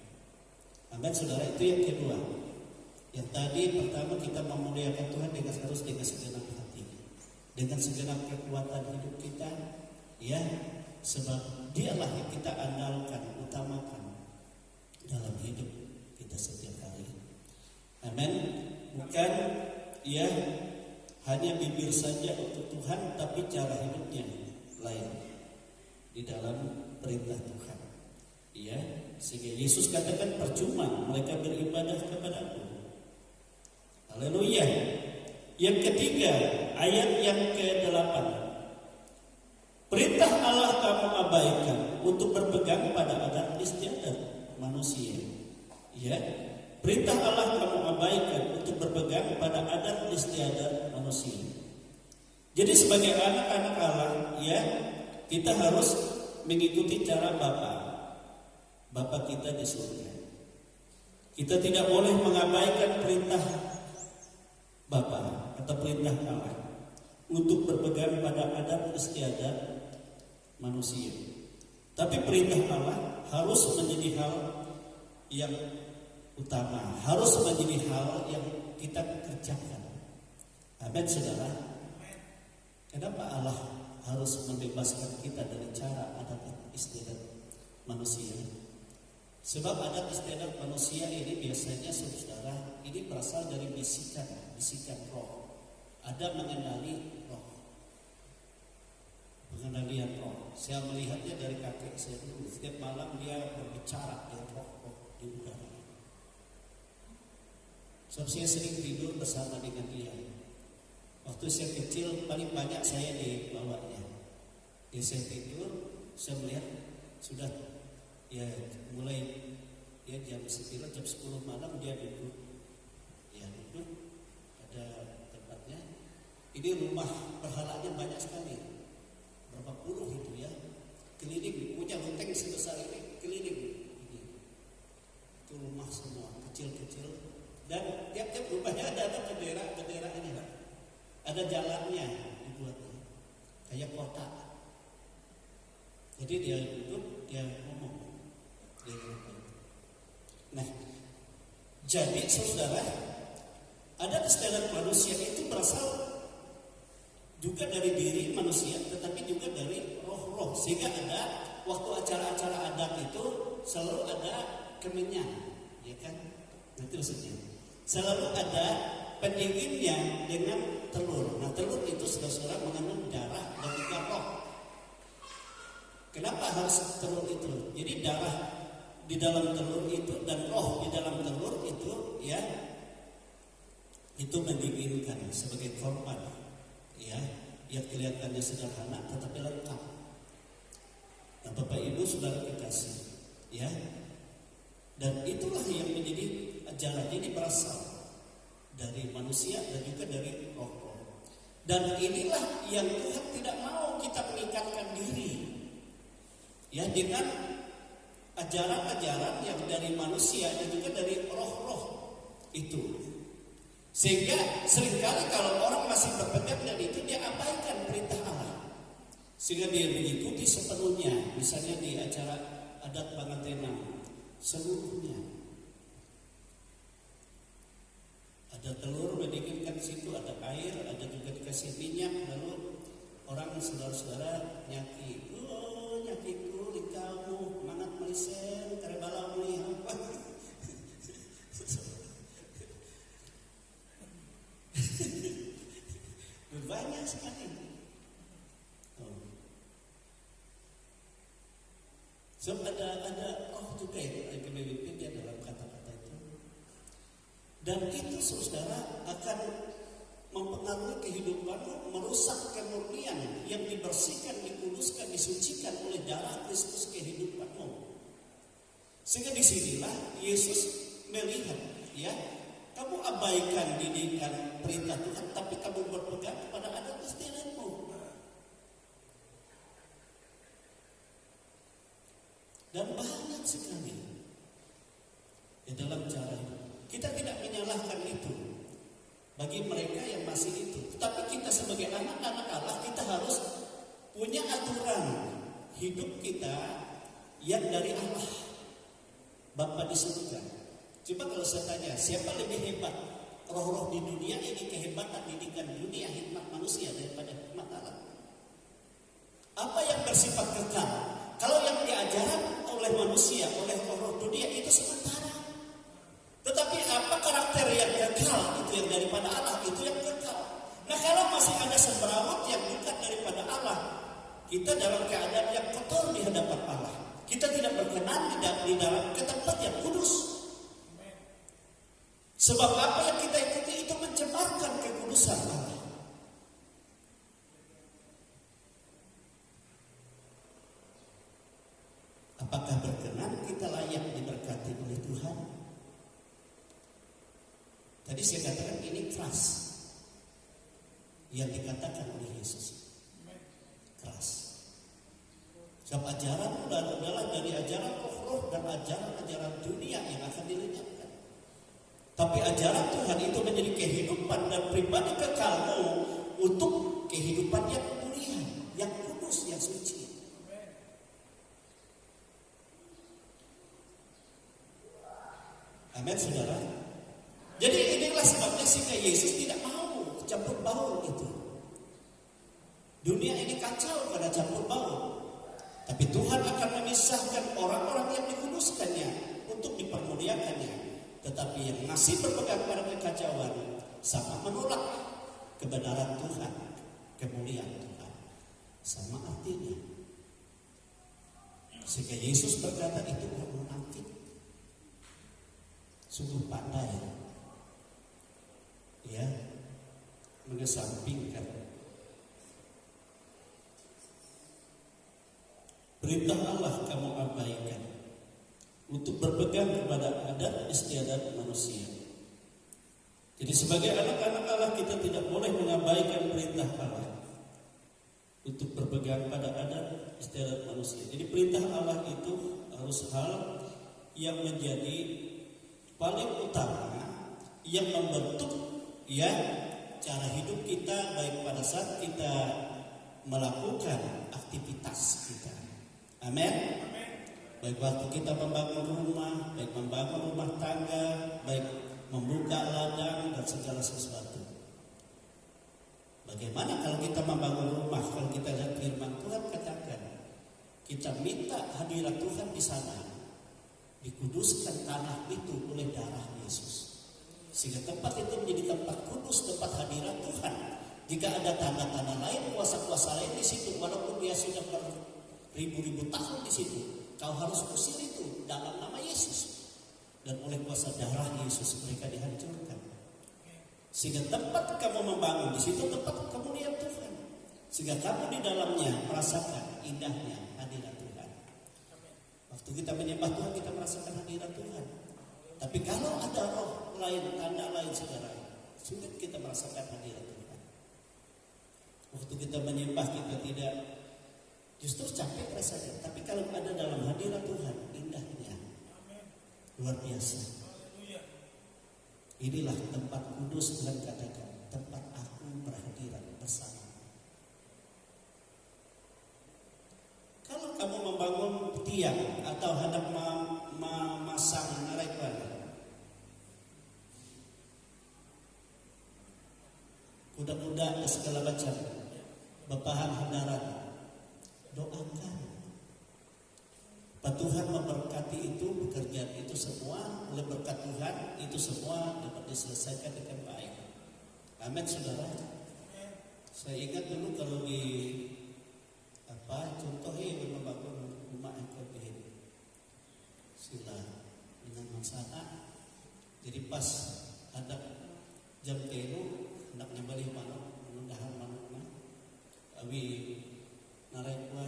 Amin, saudara. Itu yang kedua. Yang tadi pertama, kita memuliakan Tuhan harus dengan segenap hati, dengan segenap kekuatan hidup kita, ya, sebab Dialah yang kita andalkan, utamakan dalam hidup kita setiap hari. Amin. Bukan hanya bibir saja untuk Tuhan, tapi cara hidupnya lain di dalam perintah Tuhan. Ya, sehingga Yesus katakan percuma mereka beribadah kepadaku. Haleluya. Yang ketiga, ayat yang ke-8. Perintah Allah kamu abaikan untuk berpegang pada adat istiadat manusia. Ya, perintah Allah kamu abaikan untuk berpegang pada adat istiadat manusia. Jadi sebagai anak-anak Allah, ya, kita harus mengikuti cara Bapa kita di surga. Kita tidak boleh mengabaikan perintah Bapa atau perintah Allah untuk berpegang pada adat istiadat manusia. Tapi perintah Allah harus menjadi hal yang utama, harus menjadi hal yang kita kerjakan. Amin, saudara. Kenapa Allah harus membebaskan kita dari cara adat istiadat manusia? Sebab adat istiadat manusia ini biasanya, saudara, ini berasal dari bisikan roh. Ada mengenali roh, pengendalian roh. Saya melihatnya dari kakek saya dulu. Setiap malam dia berbicara dengan roh di udara. Sebab saya sering tidur bersama dengan dia. Waktu saya kecil paling banyak saya dibawanya. Dia saya tidur, saya melihat sudah mulai jam 9, jam 10 malam dia duduk. Ya duduk, ada tempatnya. Ini rumah berhalanya banyak sekali. Berapa puluh itu ya, keliling, punya loteng sebesar ini, keliling ini. Itu rumah semua kecil-kecil, dan tiap-tiap rumahnya ada bendera ini, ada jalannya dibuatnya kayak kota. Jadi dia duduk, dia ngomong. Nah, jadi saudara, adat istiadat manusia itu berasal juga dari diri manusia, tetapi juga dari roh-roh. Sehingga ada waktu acara-acara adat itu selalu ada kemenyan, ya kan? Itu maksudnya. Selalu ada pendinginnya dengan telur. Nah, telur itu saudara-saudara mengandung darah dan juga roh. Kenapa harus telur itu? Jadi darah di dalam telur itu dan roh di dalam telur itu, ya, itu mendinginkan sebagai korban, ya, yang kelihatannya sederhana tetapi lengkap. Nah, Bapak Ibu saudara kekasih, ya, dan itulah yang menjadi ajaran ini berasal dari manusia dan juga dari roh. Dan inilah yang Tuhan tidak mau kita mengikatkan diri, ya, dengan ajaran-ajaran yang dari manusia dan juga dari roh-roh itu. Sehingga seringkali kalau orang masih berpegang dan itu, dia abaikan perintah Allah, sehingga dia mengikuti sepenuhnya. Misalnya di acara adat pengantinan seluruhnya ada telur mendinginkan, situ ada air, ada juga dikasih minyak, lalu orang saudara-saudara nyaki, oh nyakiku di kamu mangat melisen karebala muli apa. Banyak sekali. So ada juga yang kemimpinan dalam kata-kata itu. Dan itu saudara akan mempengaruhi kehidupanmu, merusak kemurnian yang dibersihkan, dikuduskan, disucikan oleh darah Kristus kehidupanmu. Sehingga disinilah Yesus melihat, ya, kamu abaikan didikan perintah Tuhan, tapi kamu berpegang kepada adat istiadatmu. Dan banyak sekali di dalam cara itu. Kita tidak menyalahkan itu bagi mereka yang masih itu. Tetapi kita sebagai anak-anak Allah, kita harus punya aturan hidup kita yang dari Allah Bapa di surga. Coba kalau saya tanya, siapa lebih hebat? Roh-roh di dunia ini, kehebatan didikan dunia, hikmat manusia daripada hikmat Allah. Apa yang bersifat kekal? Kalau yang diajarkan oleh manusia, oleh roh-roh dunia itu sementara. Tetapi apa karakter yang kekal? Itu yang daripada Allah, itu yang kekal. Nah, kalau masih ada semberawut yang bukan daripada Allah, kita dalam keadaan yang kotor di hadapan Allah. Kita tidak berkenan di dalam ke tempat yang kudus. Sebab apa yang kita ikuti itu mencemarkan kekudusan Allah. Apakah berkenan kita layak diberkati oleh Tuhan? Tadi saya katakan ini keras yang dikatakan oleh Yesus. Keras. Sebab ajaran adalah dari ajaran roh dan ajaran dunia yang akan dilenyapkan. Tapi ajaran Tuhan itu menjadi kehidupan dan pribadi kekalmu untuk kehidupan yang mulia, yang kudus, yang suci. Amin, saudara. Jadi inilah sebabnya sehingga Yesus tidak mau campur baur itu. Dunia ini kacau karena campur baur. Tapi Tuhan akan memisahkan orang-orang yang dikuduskannya untuk dipermuliakannya. Tetapi yang masih berpegang pada kekacauan sama menolak kebenaran Tuhan, kemuliaan Tuhan. Sama artinya. Sehingga Yesus berkata itu orang munafik. Sungguh pandai, ya, mengesampingkan perintah Allah kamu abaikan untuk berpegang kepada adat istiadat manusia. Jadi sebagai anak-anak Allah kita tidak boleh mengabaikan perintah Allah untuk berpegang pada adat istiadat manusia. Jadi perintah Allah itu harus hal yang menjadi paling utama, yang membentuk, ya, cara hidup kita baik pada saat kita melakukan aktivitas kita. Amin. Baik waktu kita membangun rumah, baik membangun rumah tangga, baik membuka ladang dan segala sesuatu. Bagaimana kalau kita membangun rumah? Kalau kita lihat firman Tuhan katakan, kita minta hadirat Tuhan di sana, dikuduskan tanah itu oleh darah Yesus. Sehingga tempat itu menjadi tempat kudus, tempat hadirat Tuhan. Jika ada tanda-tanda lain, kuasa-kuasa lain di situ, walaupun dia sudah beribu-ribu tahun di situ, kau harus usir itu dalam nama Yesus. Dan oleh kuasa darah Yesus mereka dihancurkan. Sehingga tempat kamu membangun di situ tempat kemuliaan Tuhan. Sehingga kamu di dalamnya merasakan indahnya hadirat Tuhan. Waktu kita menyembah Tuhan, kita merasakan hadirat Tuhan. Tapi kalau ada roh lain, tanda lain, saudara, sulit kita merasakan hadirat Tuhan. Waktu kita menyembah, kita tidak, justru capek rasanya. Tapi kalau ada dalam hadirat Tuhan, indahnya luar biasa. Inilah tempat kudus, Tuhan katakan, tempat aku berhadirat bersama. Kalau kamu membangun tiang atau hendak memasang narekwan, kuda-kuda dan segala macam, bepahan handaran, doakan. Tuhan memberkati itu, pekerjaan itu semua oleh berkat Tuhan, itu semua dapat diselesaikan dengan baik. Amin, saudara. Saya ingat dulu kalau di contohnya membangun rumah yang lebih sila dengan masalah. Jadi pas ada jam telu hendak nyembelih manuk, menundahan manukna, awi narekwa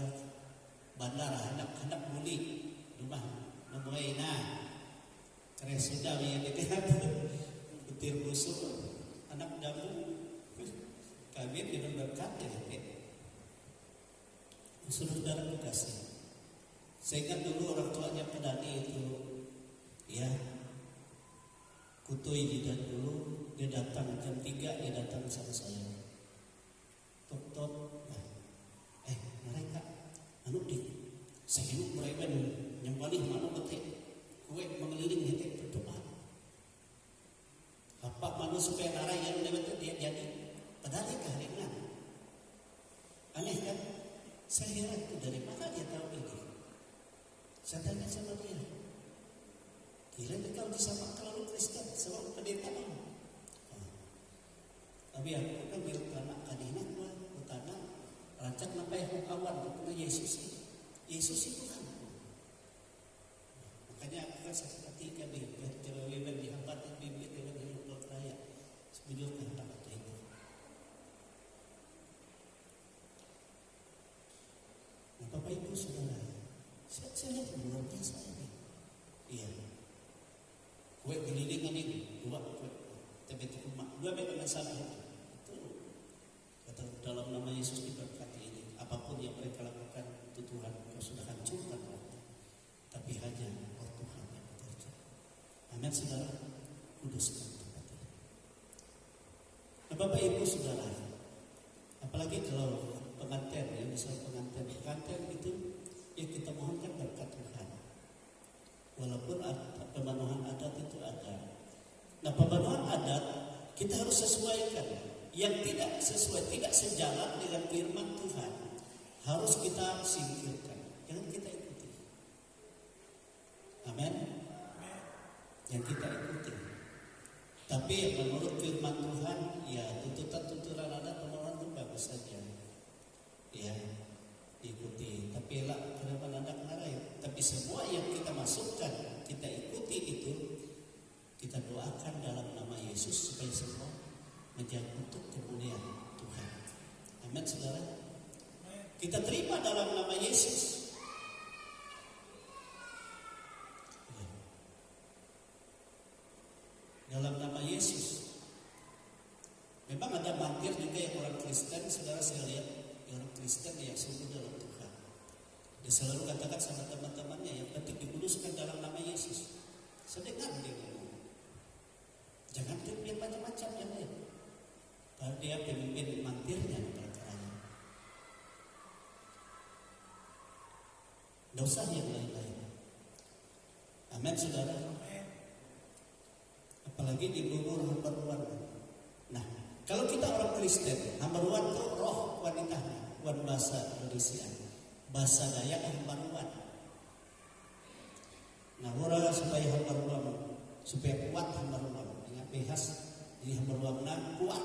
bandara hendak buli rumah memulai keren sudah yang dilihat petir busuk anak damu kami dengan berkat ya saudara kasih. Saya ingat dulu orang tuanya pedani itu ya kutui dan dulu dia datang jam 3 dia datang sama saya tok mereka anu di saya mereka nyembelih mana betik kue mengeliling itu berdoa apa mana supaya darah yang lewat dia jadi padahal dia keheringan aneh kan. Saya heran itu dari mana dia tahu ini. Saya tanya sama dia, kira kau disama kalau Kristen sebab pendeta kamu. Tapi aku kan bilang anak kadina gua tanah rancak nampai awan kepada Yesus. Yesus itu kan. Makanya aku kan sakit hati kan di terlalu dihambat bibit dengan hidup raya. Sebujur kan tak ada itu. Nah, Bapak Ibu Saudara, saya lihat luar biasa ini. Iya. Kue kelilingan ini dua kue tapi itu rumah dua memang sama itu. Kata dalam nama Yesus diberkati ini. Apapun yang mereka lakukan itu Tuhan kau sudah hancurkan. Tapi hanya oleh Tuhan yang bekerja. Amin, saudara. Kuduskan tempat ini. Nah, Bapak Ibu Saudara, apalagi kalau pengantin ya, misal pengantin itu ya kita mohonkan berkat Tuhan. Walaupun pemenuhan adat itu ada. Nah, pemenuhan adat kita harus sesuaikan. Yang tidak sesuai, tidak sejalan dengan firman Tuhan harus kita singkirkan. Jangan kita ikuti. Amin. Yang kita ikuti. Tapi menurut firman Tuhan, ya tuntutan-tuntutan adat pemenuhan itu bagus saja. Ya, ikuti. Tapi lah kenapa anak ngarai? Tapi semua yang kita masukkan, kita ikuti itu, kita doakan dalam nama Yesus supaya semua menjadi untuk kemuliaan Tuhan. Amin, saudara. Kita terima dalam nama Yesus. Dalam nama Yesus. Memang ada mantir juga yang orang Kristen, saudara saya lihat orang Kristen yang sungguh dalam Tuhan. Dia selalu katakan sama teman-temannya yang penting dikuduskan dalam nama Yesus. Sedengar dia ngomong. Jangan dia macam-macam yang lain. Padahal dia pemimpin mantirnya perkaranya. Tidak usah yang lain-lain. Amin, saudara. Apalagi di bubur hambaruan. Nah, kalau kita orang Kristen, hambaruan itu roh wanita, wan bahasa Indonesia. bahasa Dayak hambaruan. Nah, orang supaya hambaruan, supaya kuat hambaruan, dengan behas di hambaruan kuat.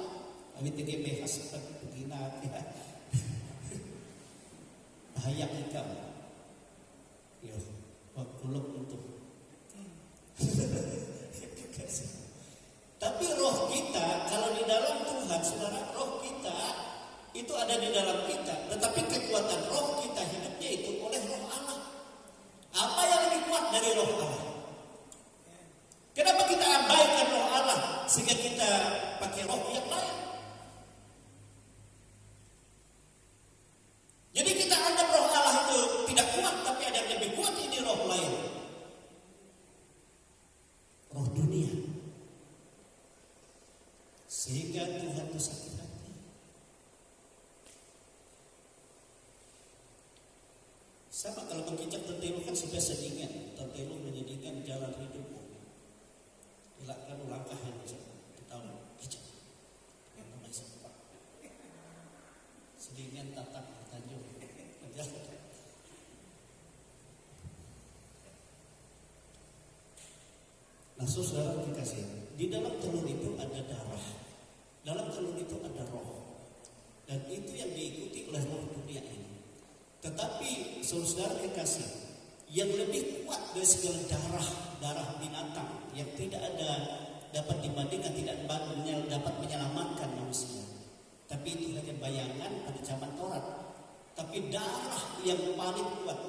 Abi tinggi behas begina ya. Bahaya ikam. Yo, kuluk untuk. Tapi roh kita kalau di dalam Tuhan, saudara, roh kita itu ada di dalam kita. Tetapi kekuatan roh kita hidupnya itu oleh roh Allah. Apa yang lebih kuat dari roh Allah? Kenapa kita abaikan roh Allah sehingga kita pakai roh yang lain? Jadi kita anggap roh Allah itu tidak kuat, tapi ada yang lebih kuat, ini roh lain. Roh dunia. Sehingga Tuhan itu sakit hati. Sama kalau menginjak tentelu kan sudah sedingan. Tentelu menjadikan jalan hidupmu. Hilangkan langkah yang tahu kijak. Yang namanya sempat. Sedingan tatak tanjung. Nah, saudara dikasih, di dalam telur itu ada darah, dalam telur itu ada roh, dan itu yang diikuti oleh roh dunia ini. Tetapi saudara dikasih, yang lebih kuat dari segala darah binatang yang tidak ada dapat dibandingkan, tidak dapat menyelamatkan manusia. Tapi itu hanya bayangan pada zaman Taurat. Tapi darah yang paling kuat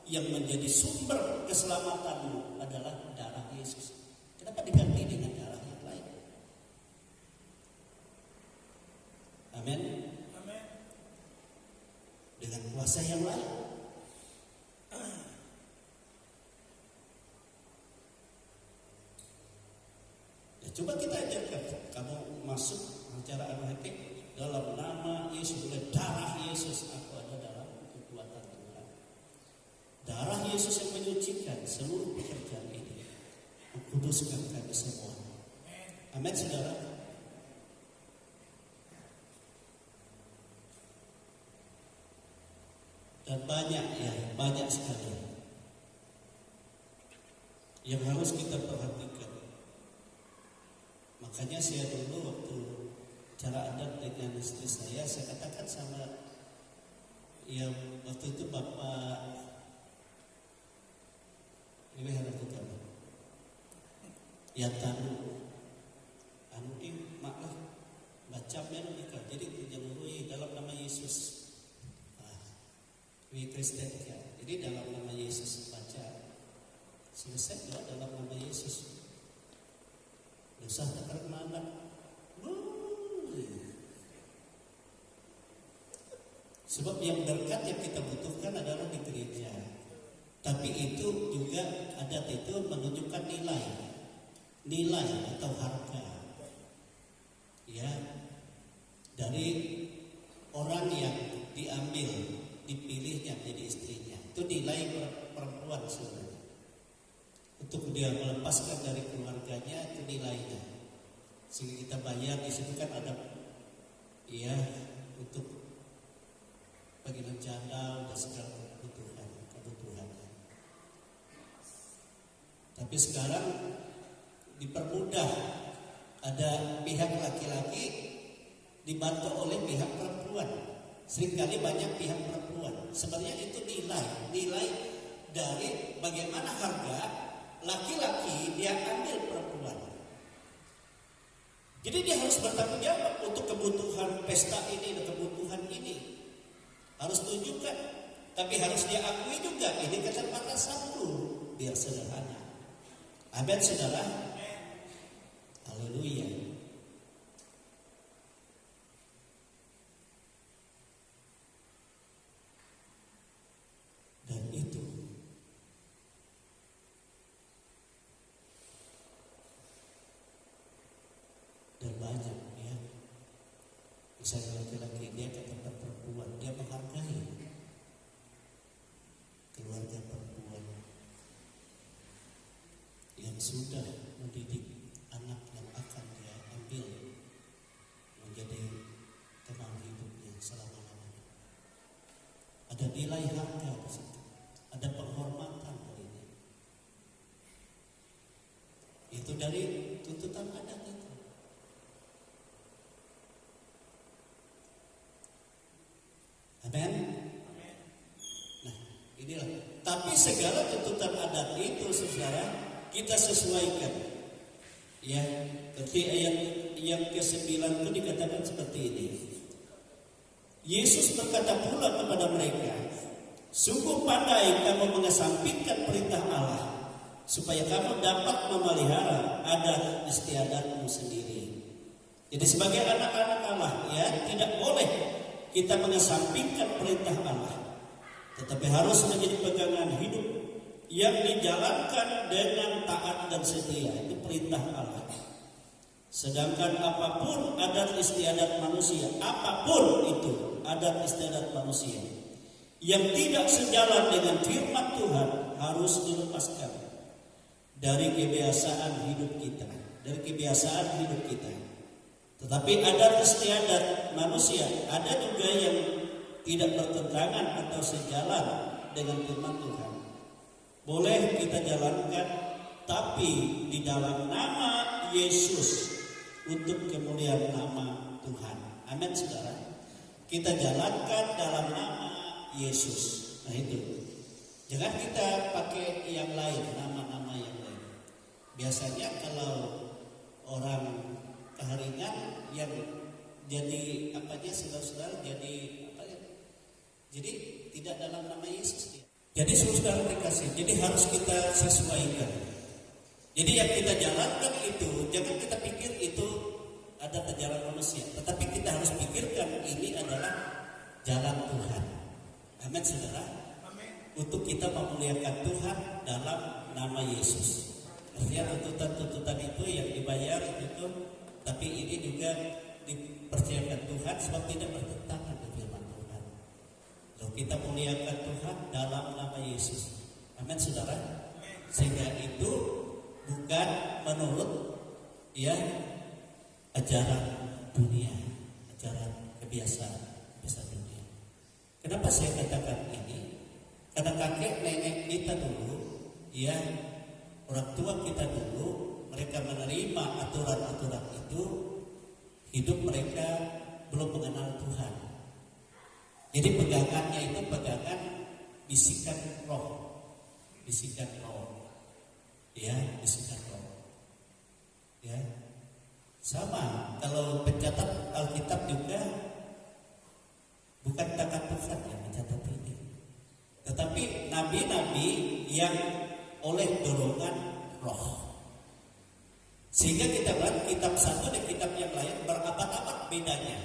yang menjadi sumber keselamatanmu adalah darah Yesus. Kenapa diganti dengan darah yang lain? Amin. Amin. Dengan kuasa yang lain. Ya, coba kita ajarkan. Kamu masuk acara anak dalam nama Yesus, oleh darah Yesus aku ada dalam kekuatan Tuhan. Darah Yesus yang menyucikan seluruh pekerjaan ini, mengkuduskan kami semua. Amin, saudara. Dan banyak sekali yang harus kita perhatikan. Makanya saya dulu waktu cara adat dengan istri saya katakan sama yang waktu itu Bapak ini harus kita yang tahu ini maklah baca menikah jadi menjalui dalam nama Yesus. Ini Kristen ya. Jadi dalam nama Yesus baca selesai doa dalam nama Yesus. Dosa tak mana? Sebab yang berkat yang kita butuhkan adalah di gereja. Tapi itu juga adat itu menunjukkan nilai atau harga. Ya, dari orang yang diambil, dipilihnya jadi istrinya. Itu nilai perempuan sebenarnya. Untuk dia melepaskan dari keluarganya itu nilainya. Sehingga kita bayar di situ kan ada ya untuk bagian janda dan segala kebutuhan. Tapi sekarang dipermudah, ada pihak laki-laki dibantu oleh pihak perempuan. Seringkali banyak pihak perempuan. Sebenarnya itu nilai dari bagaimana harga laki-laki dia ambil perempuan. Jadi dia harus bertanggung jawab untuk kebutuhan pesta ini dan kebutuhan ini. Harus tunjukkan, tapi harus dia akui juga ini keterbatasanku, biar sederhana. Amin, saudara. Haleluya. Dan itu dan banyak ya. Misalnya laki-laki dia ke tempat perempuan, dia menghargai keluarga perempuan yang sudah mendidik anak yang akan dia ambil menjadi teman hidupnya selama-lamanya. Ada nilai harga Inilah. Tapi segala tuntutan adat itu, saudara, kita sesuaikan. Ya, ketika ayat yang ke-9 itu dikatakan seperti ini. Yesus berkata pula kepada mereka, sungguh pandai kamu mengesampingkan perintah Allah, supaya kamu dapat memelihara adat istiadatmu sendiri. Jadi sebagai anak-anak Allah, ya, tidak boleh kita mengesampingkan perintah Allah, tetapi harus menjadi pegangan hidup yang dijalankan dengan taat dan setia. Itu perintah Allah. Sedangkan apapun adat istiadat manusia, apapun itu adat istiadat manusia yang tidak sejalan dengan firman Tuhan harus dilepaskan dari kebiasaan hidup kita, dari kebiasaan hidup kita. Tetapi adat istiadat manusia ada juga yang tidak bertentangan atau sejalan dengan firman Tuhan. Boleh kita jalankan, tapi di dalam nama Yesus, untuk kemuliaan nama Tuhan. Amin, saudara. Kita jalankan dalam nama Yesus. Nah itu. Jangan kita pakai yang lain, nama-nama yang lain. Biasanya kalau orang keharingan yang jadi apanya, saudara-saudara, jadi apa ya? Jadi tidak dalam nama Yesus dia. Jadi saudara dikasih. Jadi harus kita sesuaikan. Jadi yang kita jalankan itu, jangan kita pikir itu ada jalan manusia, tetapi kita harus pikirkan ini adalah jalan Tuhan. Amin, saudara. Untuk kita memuliakan Tuhan dalam nama Yesus. Artinya tuntutan-tuntutan itu yang dibayar itu, tapi ini juga dipercayakan Tuhan sebab tidak bertentangan dengan firman Tuhan. Lalu kita muliakan Tuhan dalam nama Yesus. Amin, saudara. Sehingga itu bukan menurut ya ajaran dunia, ajaran kebiasaan dunia. Kenapa saya katakan ini? Karena kakek nenek kita dulu, ya orang tua kita dulu, mereka menerima aturan-aturan itu, hidup mereka belum mengenal Tuhan. Jadi pegangannya itu pegangan bisikan roh, ya, bisikan roh. Ya, sama kalau pencatat Alkitab juga bukan tangan Tuhan yang mencatat ini, tetapi nabi-nabi yang oleh dorongan roh. Sehingga kita lihat kitab satu dan kitab yang lain berabad-abad bedanya.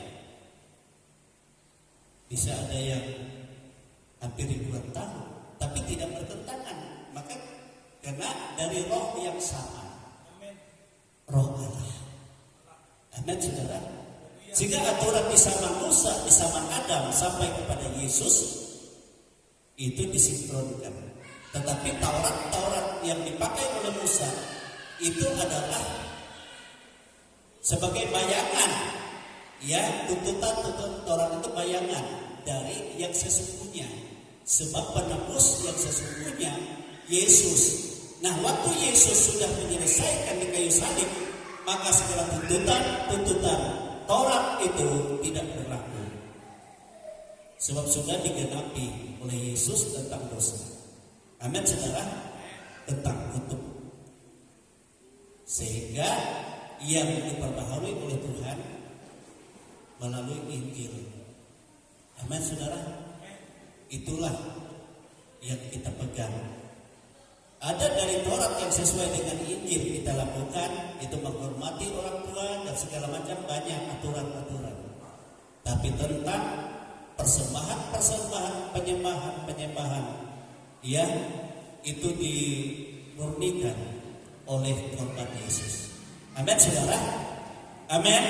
Bisa ada yang hampir ribuan tahun, tapi tidak bertentangan. Maka karena dari roh yang sama, roh Allah. Amin, saudara. Sehingga aturan di zaman Musa, di zaman Adam sampai kepada Yesus itu disinkronkan. Tetapi Taurat yang dipakai oleh Musa itu adalah sebagai bayangan, ya, tuntutan Taurat itu bayangan dari yang sesungguhnya. Sebab penebus yang sesungguhnya Yesus. Nah, waktu Yesus sudah menyelesaikan di kayu salib, maka segala tuntutan Taurat itu tidak berlaku. Sebab sudah digenapi oleh Yesus tentang dosa. Amin, saudara, tentang kutuk. Sehingga yang diperbaharui oleh Tuhan melalui Injil. Amin, saudara. Itulah yang kita pegang. Ada dari Taurat yang sesuai dengan Injil kita lakukan, itu menghormati orang tua dan segala macam banyak aturan-aturan. Tapi tentang persembahan, penyembahan, ya, itu dimurnikan oleh korban Yesus. Amin, saudara. Amin.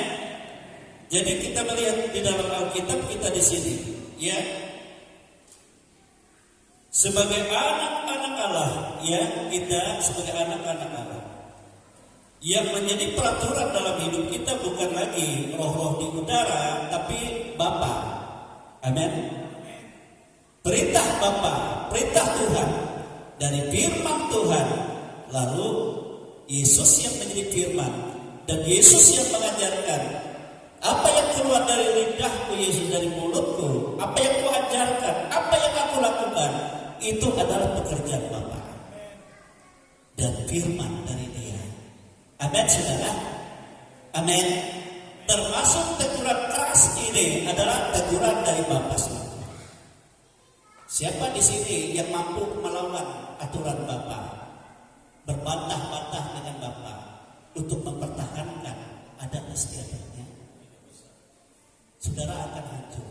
Jadi kita melihat di dalam Alkitab kita di sini, ya, sebagai anak-anak Allah, ya, kita sebagai anak-anak Allah, yang menjadi peraturan dalam hidup kita bukan lagi roh-roh di udara, tapi Bapa. Amin. Perintah Bapa, perintah Tuhan dari firman Tuhan. Lalu Yesus yang menjadi firman dan Yesus yang mengajarkan. Apa yang keluar dari lidahku, Yesus, dari mulutku, apa yang ku ajarkan, apa yang aku lakukan, itu adalah pekerjaan Bapa dan firman dari Dia. Amin, saudara. Amin. Termasuk teguran keras ini adalah teguran dari Bapa sendiri. Siapa di sini yang mampu melawan aturan Bapa, berbantah-bantah dengan Bapa untuk mempertahankan adat istiadatnya, saudara akan hancur.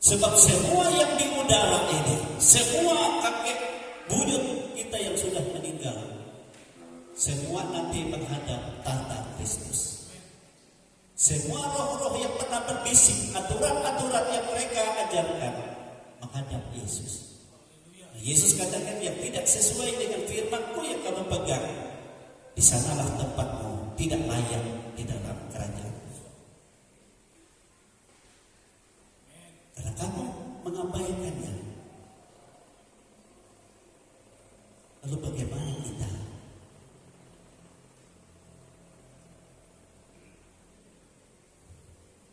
Sebab semua yang di udara ini, semua kakek buyut kita yang sudah meninggal, semua nanti menghadap tahta Kristus. Semua roh-roh yang pernah berbisik aturan-aturan yang mereka ajarkan menghadap Yesus. Nah, Yesus katakan yang tidak sesuai dengan firman-Ku yang kamu pegang, di sanalah tempatmu tidak layak di dalam kerajaan. Karena kamu mengabaikannya. Lalu bagaimana kita?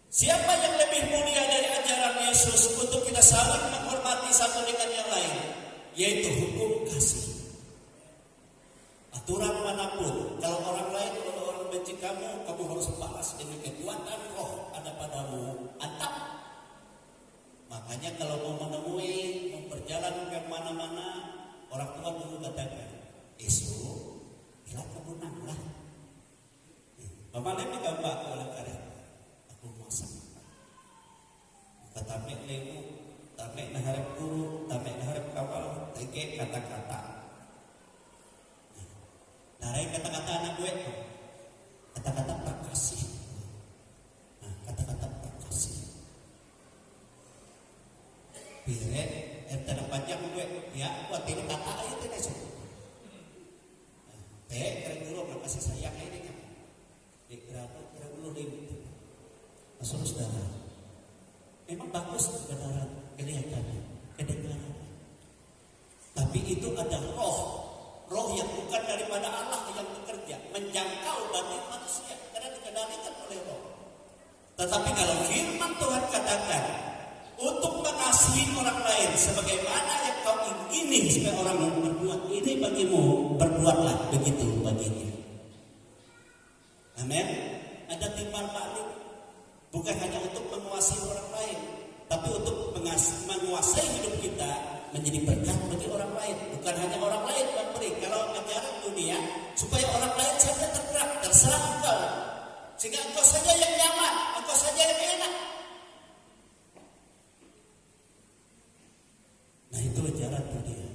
Siapa yang lebih mulia dari ajaran Yesus untuk kita saling menghormati satu dengan yang lain? Yaitu hukum kasih. Aturan manapun, kalau orang lain, kalau orang benci kamu, kamu harus balas dengan kekuatan roh ada padamu. Antap. Makanya kalau mau menemui, mau berjalan ke mana-mana, orang tua dulu katakan, Yesus, bila kamu nanglah. Mama lebih gampang oleh karya. Aku masak. Tamek lemu, tamek naharap guru, tamek naharap kawal, tege kata-kata. Narai kata-kata anak gue, kata-kata tak kasih. Nah, kata-kata tak kasih. Pire, ente panjang gue, ya, buat ini kata aja tidak sih. Keren dulu, makasih sayang ini kan. Keren dulu ini. Masuk saudara, memang bagus kebenaran kelihatannya, kedengaran. Tapi itu ada roh yang bukan daripada Allah yang bekerja, menjangkau batin manusia karena dikendalikan oleh roh. Tetapi kalau firman Tuhan katakan untuk mengasihi orang lain sebagaimana yang kau ingini supaya orang mau berbuat ini bagimu, berbuatlah begitu baginya. Amin. Ada timbal balik. Bukan hanya untuk menguasai orang lain, tapi untuk menguasai hidup kita menjadi berkat bagi orang lain. Bukan hanya orang lain memberi. Kalau ajaran dunia, supaya orang lain saja tergerak, terserah engkau. Sehingga engkau saja yang nyaman, engkau saja yang enak. Nah itu ajaran dunia.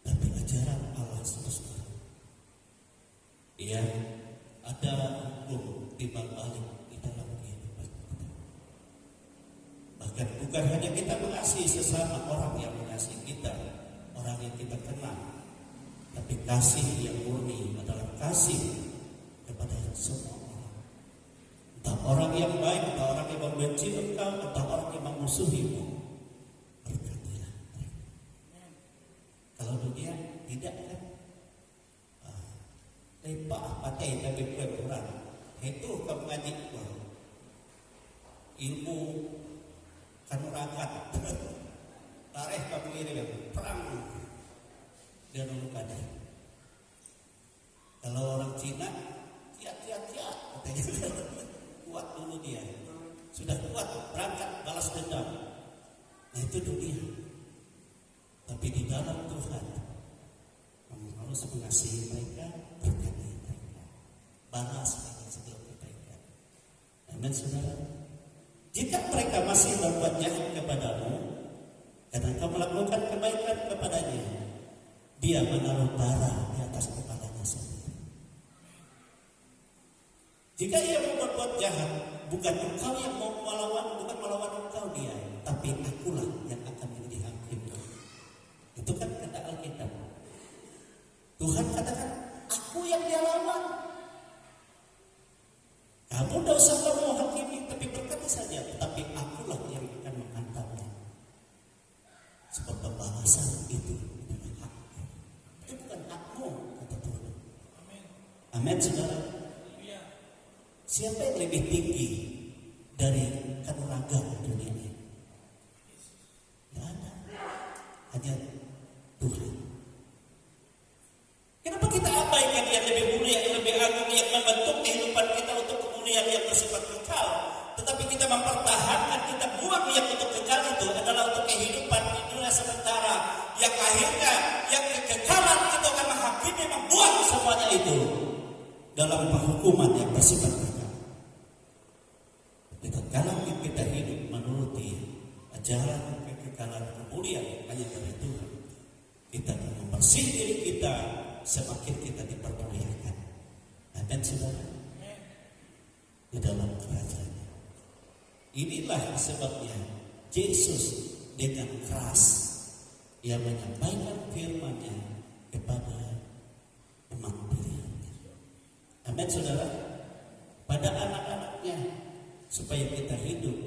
Tapi ajaran Allah semesta. Iya, ada hukum timbal balik di dalam kehidupan kita. Bahkan bukan hanya kita mengasihi sesama orang yang mengasihi kita, orang yang kita kenal, tapi kasih yang murni adalah kasih kepada semua orang. Entah orang yang baik, entah orang yang membenci engkau, entah orang yang memusuhimu, berkatilah mereka. Kalau dunia tidak kan, lepak pakai tapi kurang. Itu kamu ngaji ilmu kanuragan. Tareh kamu ini perang dia dulu kadang. Kalau orang Cina tiap kuat dulu dia. Sudah kuat berangkat balas dendam. Nah itu dunia. Tapi di dalam Tuhan kamu harus mengasihi mereka, berkati mereka, balas dengan segala kebaikan. Amin saudara. Jika mereka masih berbuat jahat kepadamu, karena kau melakukan kebaikan kepadanya, dia menaruh bara di atas kepalanya sendiri. Jika ia mau berbuat jahat, bukan engkau yang mau melawan, bukan melawan engkau dia, tapi akulah yang akan menjadi hakim. Itu kan kata Alkitab. Tuhan katakan, aku yang dia lawan. Kamu tidak usah kamu hakimi, tapi berkati saja. Tapi akulah yang akan menghantamnya. Sebab pembalasan itu adalah hakmu. Itu bukan hakmu, kata Tuhan. Amin, saudara. Siapa yang lebih tinggi dari kanuragan dunia ini? Tidak ada. Hanya Tuhan. Kenapa kita abaikan yang lebih mulia, yang lebih agung, yang membentuk kehidupan kita untuk kemuliaan yang bersifat kekal, tetapi kita mempertahankan, kita buang yang untuk kekal itu adalah untuk kehidupan di dunia sementara, yang akhirnya yang kekekalan itu akan menghakimi, membuang semuanya itu dalam penghukuman yang bersifat kekal. Kekekalan yang kita hidup menuruti ajaran kekekalan kemuliaan hanya dari Tuhan, kita akan membersih diri kita, semakin kita dipermuliakan. Amin, saudara. Di dalam kerajaan. Inilah sebabnya Yesus dengan keras ia menyampaikan firman-Nya kepada umat pilihannya. Amin, saudara. Pada anak-anaknya, supaya kita hidup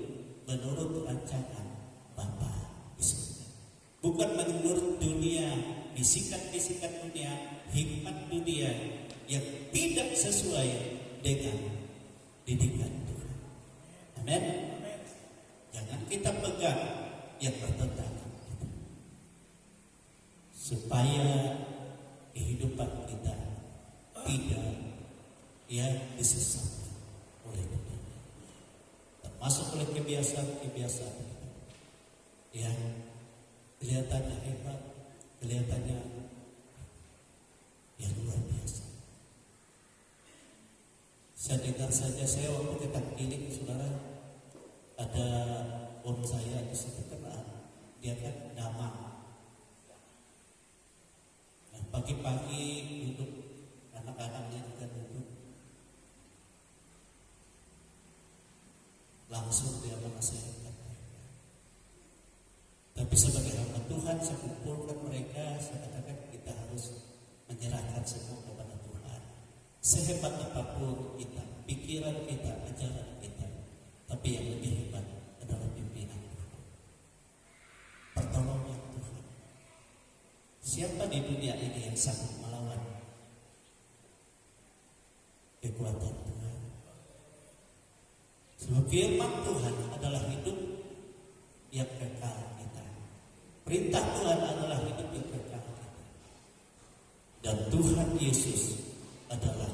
menurut rancangan Bapa di surga. Bukan menurut dunia, bisikan-bisikan dunia, hikmat dunia yang tidak sesuai dengan didikan Tuhan. Amin. Jangan kita pegang yang bertentangan itu, supaya kehidupan kita tidak disesatkan oleh dunia, termasuk oleh kebiasaan-kebiasaan yang kelihatannya hebat, kelihatannya yang luar biasa. Saya dengar saja, saya waktu kita keliling, saudara, ada om saya di situ kenal, dia kan damang. Nah, pagi-pagi duduk, anak-anaknya juga duduk, langsung dia menasihatkan mereka. Tapi sebagai hamba Tuhan, saya kumpulkan mereka, saya katakan kita harus menyerahkan semua kepada Tuhan. Sehebat apapun kita, pikiran kita, ajaran kita, tapi yang lebih hebat adalah pimpinan Tuhan, pertolongan Tuhan. Siapa di dunia ini yang sanggup melawan kekuatan Tuhan? Sebab firman Tuhan adalah hidup yang kekal kita. Perintah Tuhan adalah hidup yang kekal kita. Dan Tuhan Yesus adalah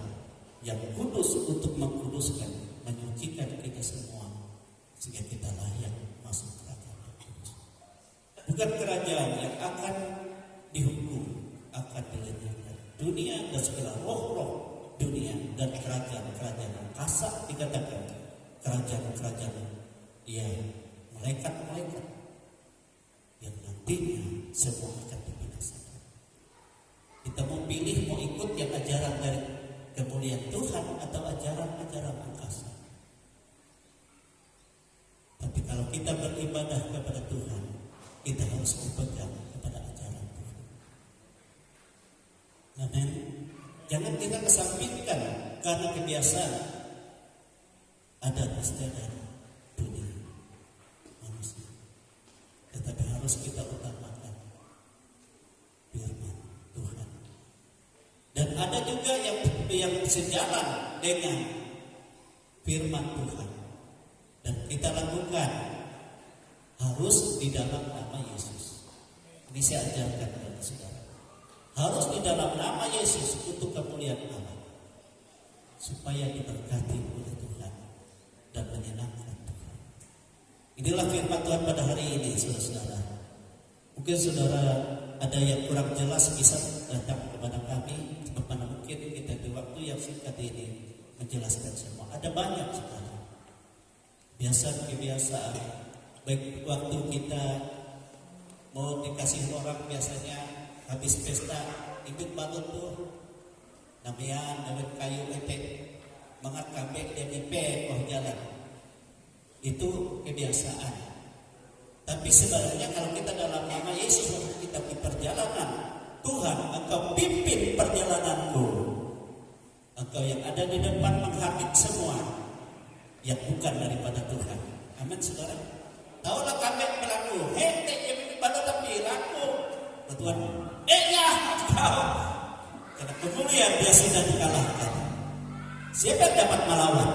yang kudus untuk mengkuduskan, menyucikan kita semua, sehingga kita layak masuk kerajaan yang kudus. Bukan kerajaan yang akan dihukum, akan dilenyapkan. Dunia dan segala roh-roh dunia dan kerajaan-kerajaan yang kasar, dikatakan kerajaan-kerajaan malaikat-malaikat yang nantinya semua akan dibinasakan. Kita mau pilih, mau ikut yang ajaran dari kemuliaan Tuhan atau ajaran-ajaran angkasa. Tapi kalau kita beribadah kepada Tuhan, kita harus berpegang kepada ajaran Tuhan. Amin. Jangan kita kesampingkan karena kebiasaan adat istiadat dunia manusia. Tetapi harus kita utamakan firman Tuhan. Dan ada juga yang sejalan dengan firman Tuhan, dan kita lakukan harus di dalam nama Yesus. Ini saya ajarkan kepada saudara. Harus di dalam nama Yesus untuk kemuliaan Allah, supaya diberkati oleh Tuhan dan menyenangkan Tuhan. Inilah firman Tuhan pada hari ini, saudara-saudara. Mungkin saudara ada yang kurang jelas, bisa datang kepada kami. Mana mungkin kita di waktu yang singkat ini menjelaskan semua. Ada banyak sekali kebiasaan. Baik waktu kita mau dikasih orang, biasanya habis pesta ikut balut tuh namian dawet kayu etek mangat kambing dan ipe oh jalan. Itu kebiasaan. Tapi sebenarnya kalau kita dalam nama Yesus, kita di perjalanan, Tuhan, Engkau pimpin perjalananku. Engkau yang ada di depan menghabis semua yang bukan daripada Tuhan. Amin, saudara. Taulah kami berlaku. Hei, yang pada tapi laku. Tuhan, ya, kau. Karena kemuliaan dia sudah dikalahkan. Siapa yang dapat melawan?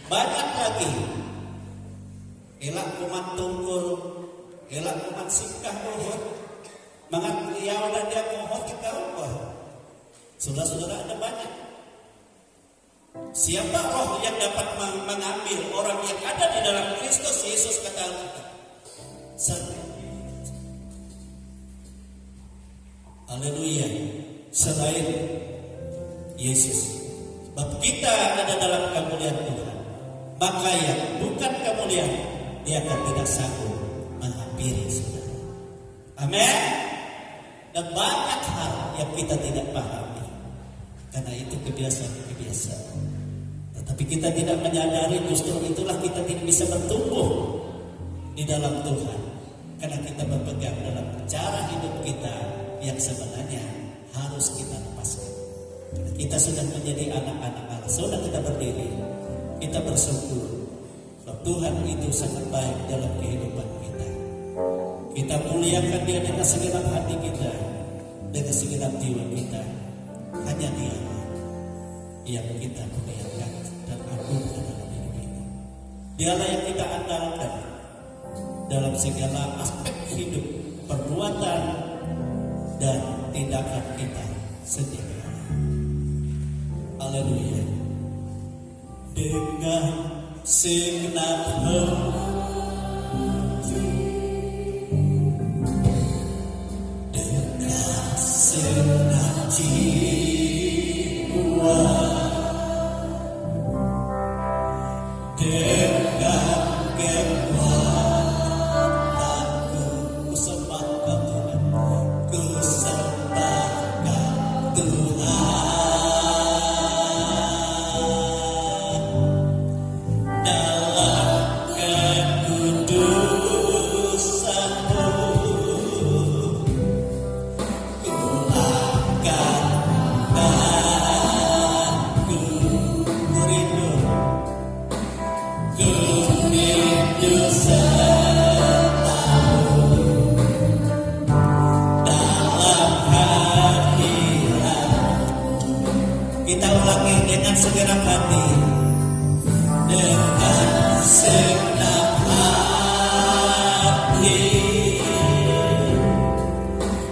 banyak lagi. Elak kuman tungkul, elak kuman singkah mohon, mangat riau dan dia mohon kita apa? Saudara-saudara, ada banyak. Siapa roh yang dapat mengambil orang yang ada di dalam Kristus Yesus, kata Alkitab? Haleluya. Selain Yesus. Sebab kita ada dalam kemuliaan Tuhan, maka yang bukan kemuliaan, dia akan tidak sanggup menghampiri saudara. Amin. Dan banyak hal yang kita tidak pahami, karena itu kebiasaan. Tetapi kita tidak menyadari, justru itulah kita tidak bisa bertumbuh di dalam Tuhan, karena kita berpegang dalam cara hidup kita yang sebenarnya harus kita lepaskan. Karena kita sudah menjadi anak-anak Allah. Sudah kita berdiri, kita bersyukur bahwa Tuhan itu sangat baik dalam kehidupan kita. Kita muliakan Dia dengan segenap hati kita, dengan segenap jiwa kita. Hanya Dia yang kita muliakan dan agungkan dalam hidup ini. Dialah yang kita andalkan dalam segala aspek hidup, perbuatan dan tindakan kita setiap hari. Haleluya. Dengan segenap hati, dengan segenap jiwa, dengan kekuatanku, ku sembahkan Tuhan, ku sembahkan Tuhan. Dalam kekudusanmu, ku akan ku rindu sertamu dalam hadiratmu. Kita ulangi dengan segenap hati, dengan segenap hati,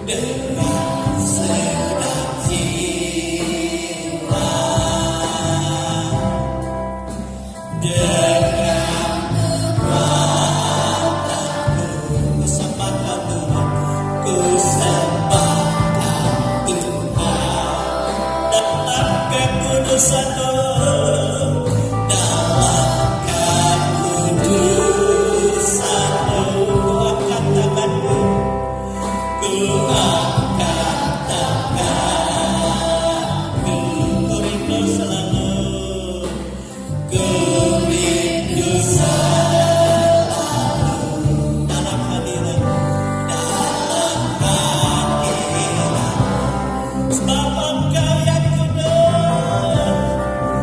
dengan segenap jiwa, dengan kekuatanku, ku sembahkan Tuhan, ku sembahkan Tuhan. Dalam kekudusanmu, dalam kekudusanmu, ku angkat tanganku, ku angkat tanganku, ku rindu selalu, ku rindu selalu dalam hadirat, dalam hadirat. Sebab Engkau yang kudus,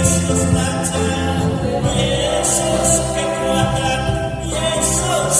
Yesus Raja, Yesus kekuatan, Yesus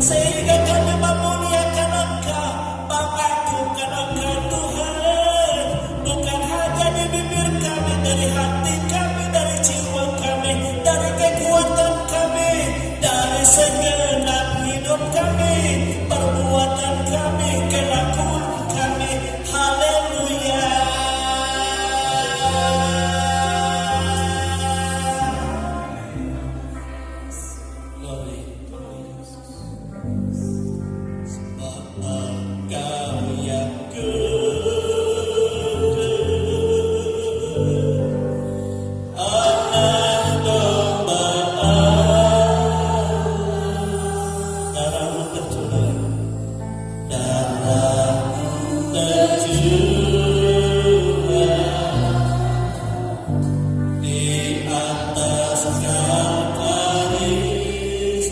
sehingga kami memuliakan Engkau, mengakukan Engkau Tuhan, bukan hanya di bibir kami, dari hati kami, dari jiwa kami, dari kekuatan kami, dari segenap hidup kami, perbuatan kami, kelakuan kami. Haleluya. Glory. Engkau yang anak domba darahmu tercurah, darahmu tercurah di atas Kalvaris.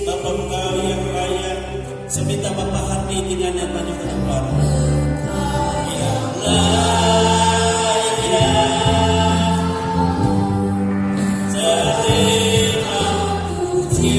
Bapa Engkau yang layak, seminta Bapa hati dengan yang banyak ke depan. Yang layak terima puji.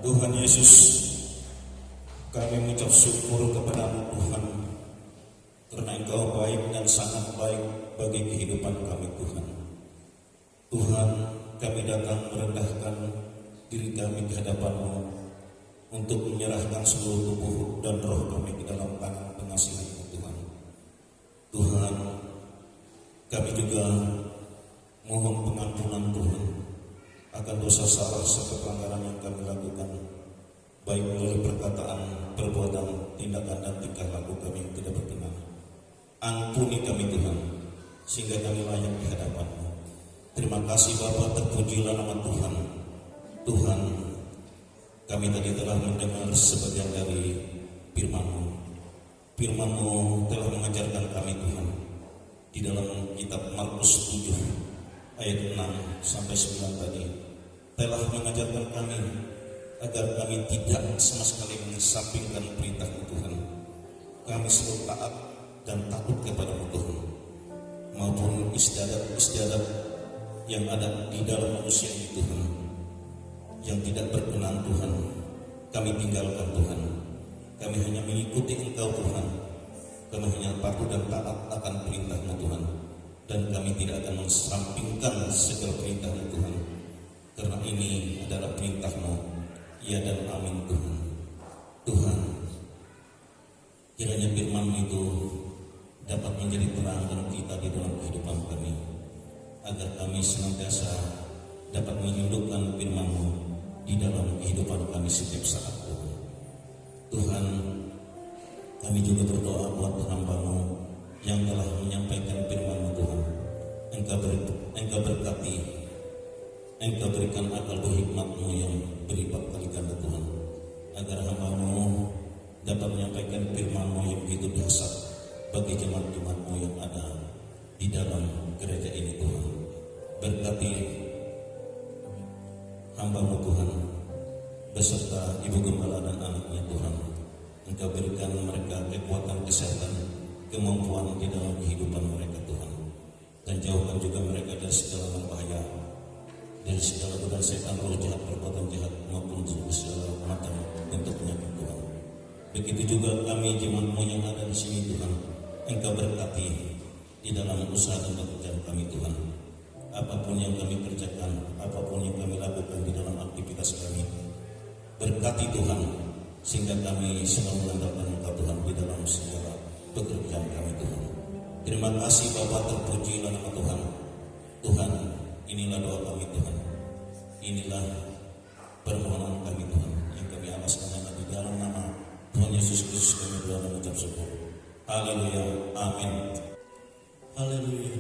Tuhan Yesus, kami mengucap syukur kepadamu Tuhan, karena Engkau baik dan sangat baik bagi kehidupan kami Tuhan. Tuhan, kami datang merendahkan diri kami di hadapan-Mu untuk menyerahkan seluruh tubuh dan roh kami ke dalam tangan pengasihan-Mu Tuhan. Tuhan, kami juga mohon pengampunan Tuhan akan dosa salah serta pelanggaran yang kami lakukan, baik melalui perkataan, perbuatan, tindakan dan tingkah laku kami yang tidak berkenan. Ampuni kami Tuhan, sehingga kami layak di hadapan-Mu. Terima kasih Bapa, terpujilah nama Tuhan. Tuhan, kami tadi telah mendengar sebagian dari firman-Mu. Firman-Mu telah mengajarkan kami Tuhan di dalam kitab Markus 7 ayat 6 sampai 9 tadi, telah mengajarkan kami agar kami tidak sama sekali mengesampingkan perintah-Mu Tuhan. Kami selalu taat dan takut kepada-Mu Tuhan, maupun istiadat yang ada di dalam manusia ini Tuhan, yang tidak berkenan Tuhan, kami tinggalkan Tuhan. Kami hanya mengikuti Engkau Tuhan. Kami hanya patuh dan taat akan perintah-Mu Tuhan, dan kami tidak akan mengesampingkan segala perintah-Mu Tuhan, karena ini adalah perintah-Mu, ya dan amin Tuhan. Tuhan, kiranya firman-Mu itu dapat menjadi terang dan kita di dalam kehidupan kami, agar kami senantiasa dapat menyundukkan firman-Mu di dalam kehidupan kami setiap saat Tuhan. Tuhan, kami juga berdoa buat hamba-Mu yang telah menyampaikan firman-Mu Tuhan. Engkau berkati Engkau berikan akal berhikmat-Mu yang berlipat kali ganda Tuhan, agar hamba-Mu dapat menyampaikan firman-Mu yang begitu dahsyat bagi jemaat-jemaat-Mu yang ada di dalam gereja ini Tuhan. Berkati hamba-Mu Tuhan, beserta Ibu Gembala dan anaknya Tuhan. Engkau berikan mereka kekuatan, kesehatan, kemampuan di dalam kehidupan mereka Tuhan. Dan jauhkan juga mereka dari segala bahaya, dari segala godaan setan, roh jahat, perbuatan jahat, maupun segala macam bentuk penyakit Tuhan. Begitu juga kami jemaat-Mu yang ada di sini Tuhan. Engkau berkati di dalam usaha dan pekerjaan kami Tuhan. Apapun yang kami kerjakan, apapun yang kami lakukan di dalam aktivitas kami, berkati Tuhan, sehingga kami selalu mengandalkan Engkau Tuhan di dalam segala pekerjaan kami Tuhan. Terima kasih Bapa, terpujilah nama Tuhan. Tuhan, inilah doa kami Tuhan. Inilah permohonan kami Tuhan, yang kami alaskan hanya di dalam nama Tuhan Yesus Kristus kami berdoa dan mengucap syukur. Haleluya, amin. Haleluya.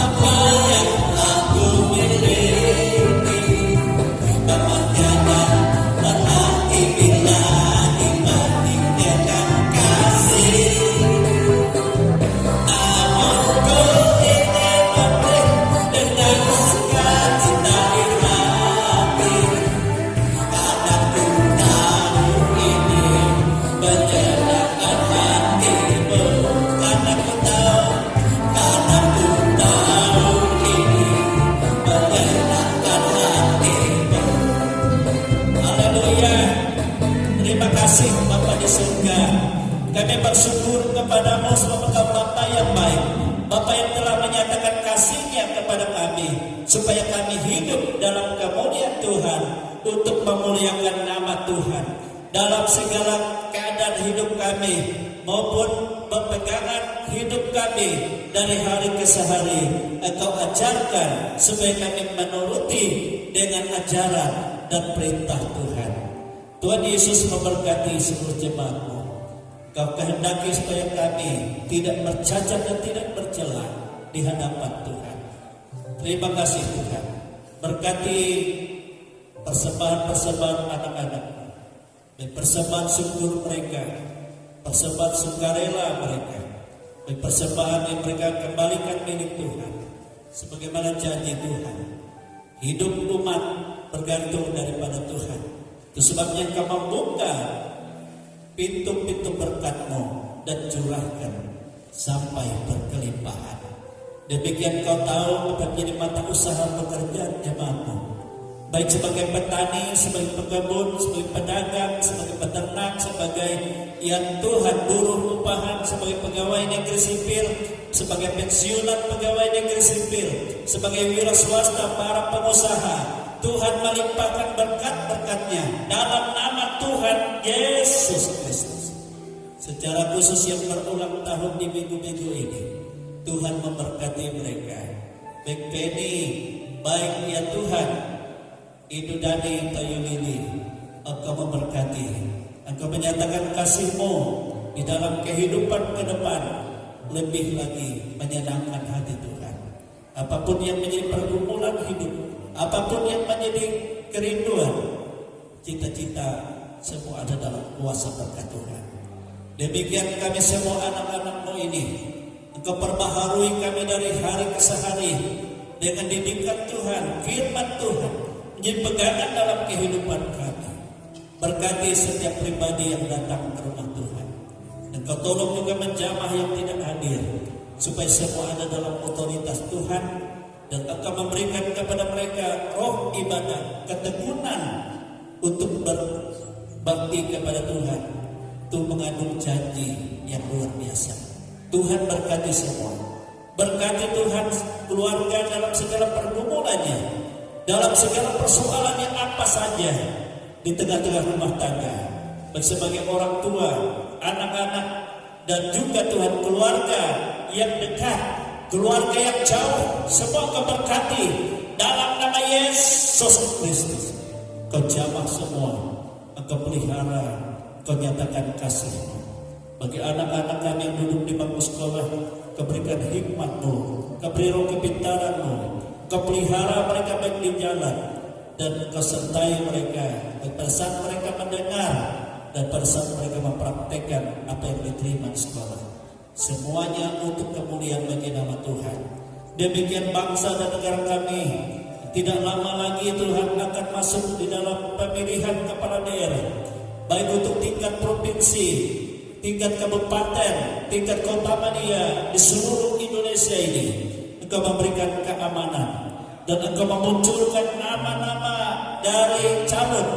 Apa yang aku miliki, Bapa tiada Tuhan untuk memuliakan nama Tuhan dalam segala keadaan hidup kami maupun pepegangan hidup kami dari hari ke hari. Engkau ajarkan supaya kami menuruti dengan ajaran dan perintah Tuhan. Tuhan Yesus memberkati seluruh jemaat-Mu. Kau kehendaki supaya kami tidak bercacat dan tidak bercela di hadapan Tuhan. Terima kasih Tuhan. Berkati persembahan-persembahan anak-anak dan persembahan syukur mereka, persembahan sukarela mereka, dan persembahan yang mereka kembalikan milik Tuhan. Sebagaimana janji Tuhan, hidup umat bergantung daripada Tuhan. Itu sebabnya Engkau membuka pintu-pintu berkat-Mu dan curahkan sampai berkelimpahan. Demikian Kau tahu apa menjadi mata usaha pekerjaan jemaat-Mu, baik sebagai petani, sebagai pekebun, sebagai pedagang, sebagai peternak, sebagai yang Tuhan buruh upahan, sebagai pegawai negeri sipil, sebagai pensiunan pegawai negeri sipil, sebagai wira swasta, para pengusaha. Tuhan melimpahkan berkat-berkat-Nya dalam nama Tuhan Yesus Kristus. Secara khusus yang berulang tahun di minggu-minggu ini, Tuhan memberkati mereka. Baik Penny, baik ya Tuhan, Ibu Dani Tayu Lili, Engkau memberkati. Engkau menyatakan kasih-Mu di dalam kehidupan ke depan, lebih lagi menyenangkan hati Tuhan. Apapun yang menjadi pergumulan hidup, apapun yang menjadi kerinduan, cita-cita semua ada dalam kuasa berkat Tuhan. Demikian kami semua anak-anak-Mu ini, Engkau perbaharui kami dari hari ke hari dengan didikan Tuhan, firman Tuhan, menjadi pegangan dalam kehidupan kami. Berkati setiap pribadi yang datang ke rumah Tuhan. Dan Kau tolong juga menjamah yang tidak hadir, supaya semua ada dalam otoritas Tuhan. Dan Engkau memberikan kepada mereka roh ibadah, ketekunan untuk berbakti kepada Tuhan, untuk mengandung janji yang luar biasa. Tuhan berkati semua. Berkati Tuhan keluarga dalam segala pergumulannya, dalam segala persoalannya apa saja di tengah-tengah rumah tangga, baik sebagai orang tua, anak-anak, dan juga Tuhan keluarga yang dekat, keluarga yang jauh, semua Kau berkati dalam nama Yesus Kristus. Kau jamah semua, Engkau pelihara, Kau nyatakan kasih. Bagi anak-anak kami yang duduk di bangku sekolah, Kau berikan hikmat-Mu, Kau beri roh kepintaran-Mu, Kau pelihara mereka baik di jalan, dan Kau sertai mereka baik pada saat mereka mendengar dan pada saat mereka mempraktekkan apa yang diterima di sekolah. Semuanya untuk kemuliaan bagi nama Tuhan. Demikian bangsa dan negara kami, tidak lama lagi Tuhan akan masuk di dalam pemilihan kepala daerah, baik untuk tingkat provinsi, tingkat kabupaten, tingkat kota media di seluruh Indonesia ini. Engkau memberikan keamanan dan Engkau memunculkan nama-nama dari calon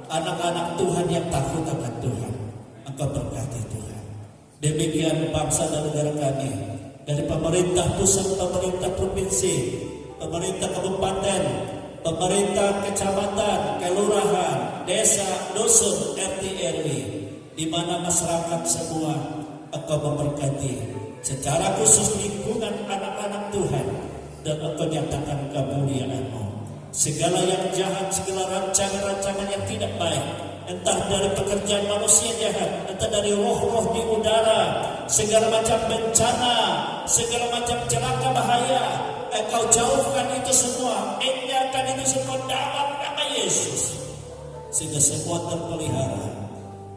anak-anak Tuhan yang takut akan Tuhan. Engkau berkati Tuhan. Demikian bangsa dan negara kami, dari pemerintah pusat, pemerintah provinsi, pemerintah kabupaten, pemerintah kecamatan, kelurahan, desa, dusun, RT RW, di mana masyarakat semua Engkau memberkati, secara khusus lingkungan anak-anak Tuhan, dan Engkau nyatakan kemuliaan-Mu. Segala yang jahat, segala rancangan-rancangan yang tidak baik, entah dari pekerjaan manusia jahat, entah dari roh-roh di udara, segala macam bencana, segala macam celaka bahaya, Engkau jauhkan itu semua, enyahkan itu semua dalam nama Yesus, sehingga semua terpelihara.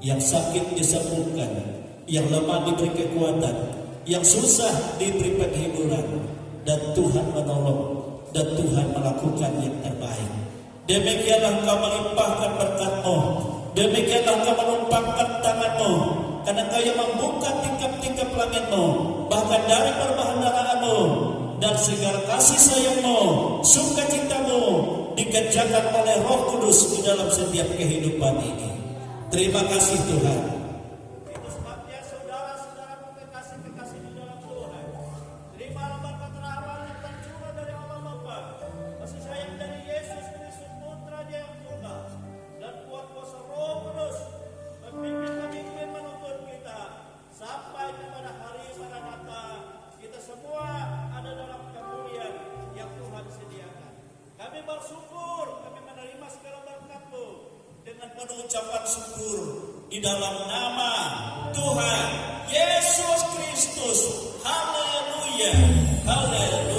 Yang sakit disembuhkan, yang lemah diberi kekuatan, yang susah diberi penghiburan, dan Tuhan menolong, dan Tuhan melakukan yang terbaik. Demikianlah Engkau melimpahkan berkat-Mu, demikianlah Engkau menumpangkan tangan-Mu, karena Engkau yang membuka tingkap-tingkap langit-Mu, bahkan dari perbahandaraan-Mu, dan segala kasih sayang-Mu, sukacita-Mu dikerjakan oleh Roh Kudus di dalam setiap kehidupan ini. Terima kasih Tuhan. Itu sebabnya saudara-saudaraku kekasih-kekasih di dalam Tuhan, terimalah berkat rahmat yang tercurah dari Allah Bapa, kasih sayang dari Yesus Kristus Putra-Nya penuh ucapan syukur di dalam nama Tuhan Yesus Kristus. Haleluya, haleluya.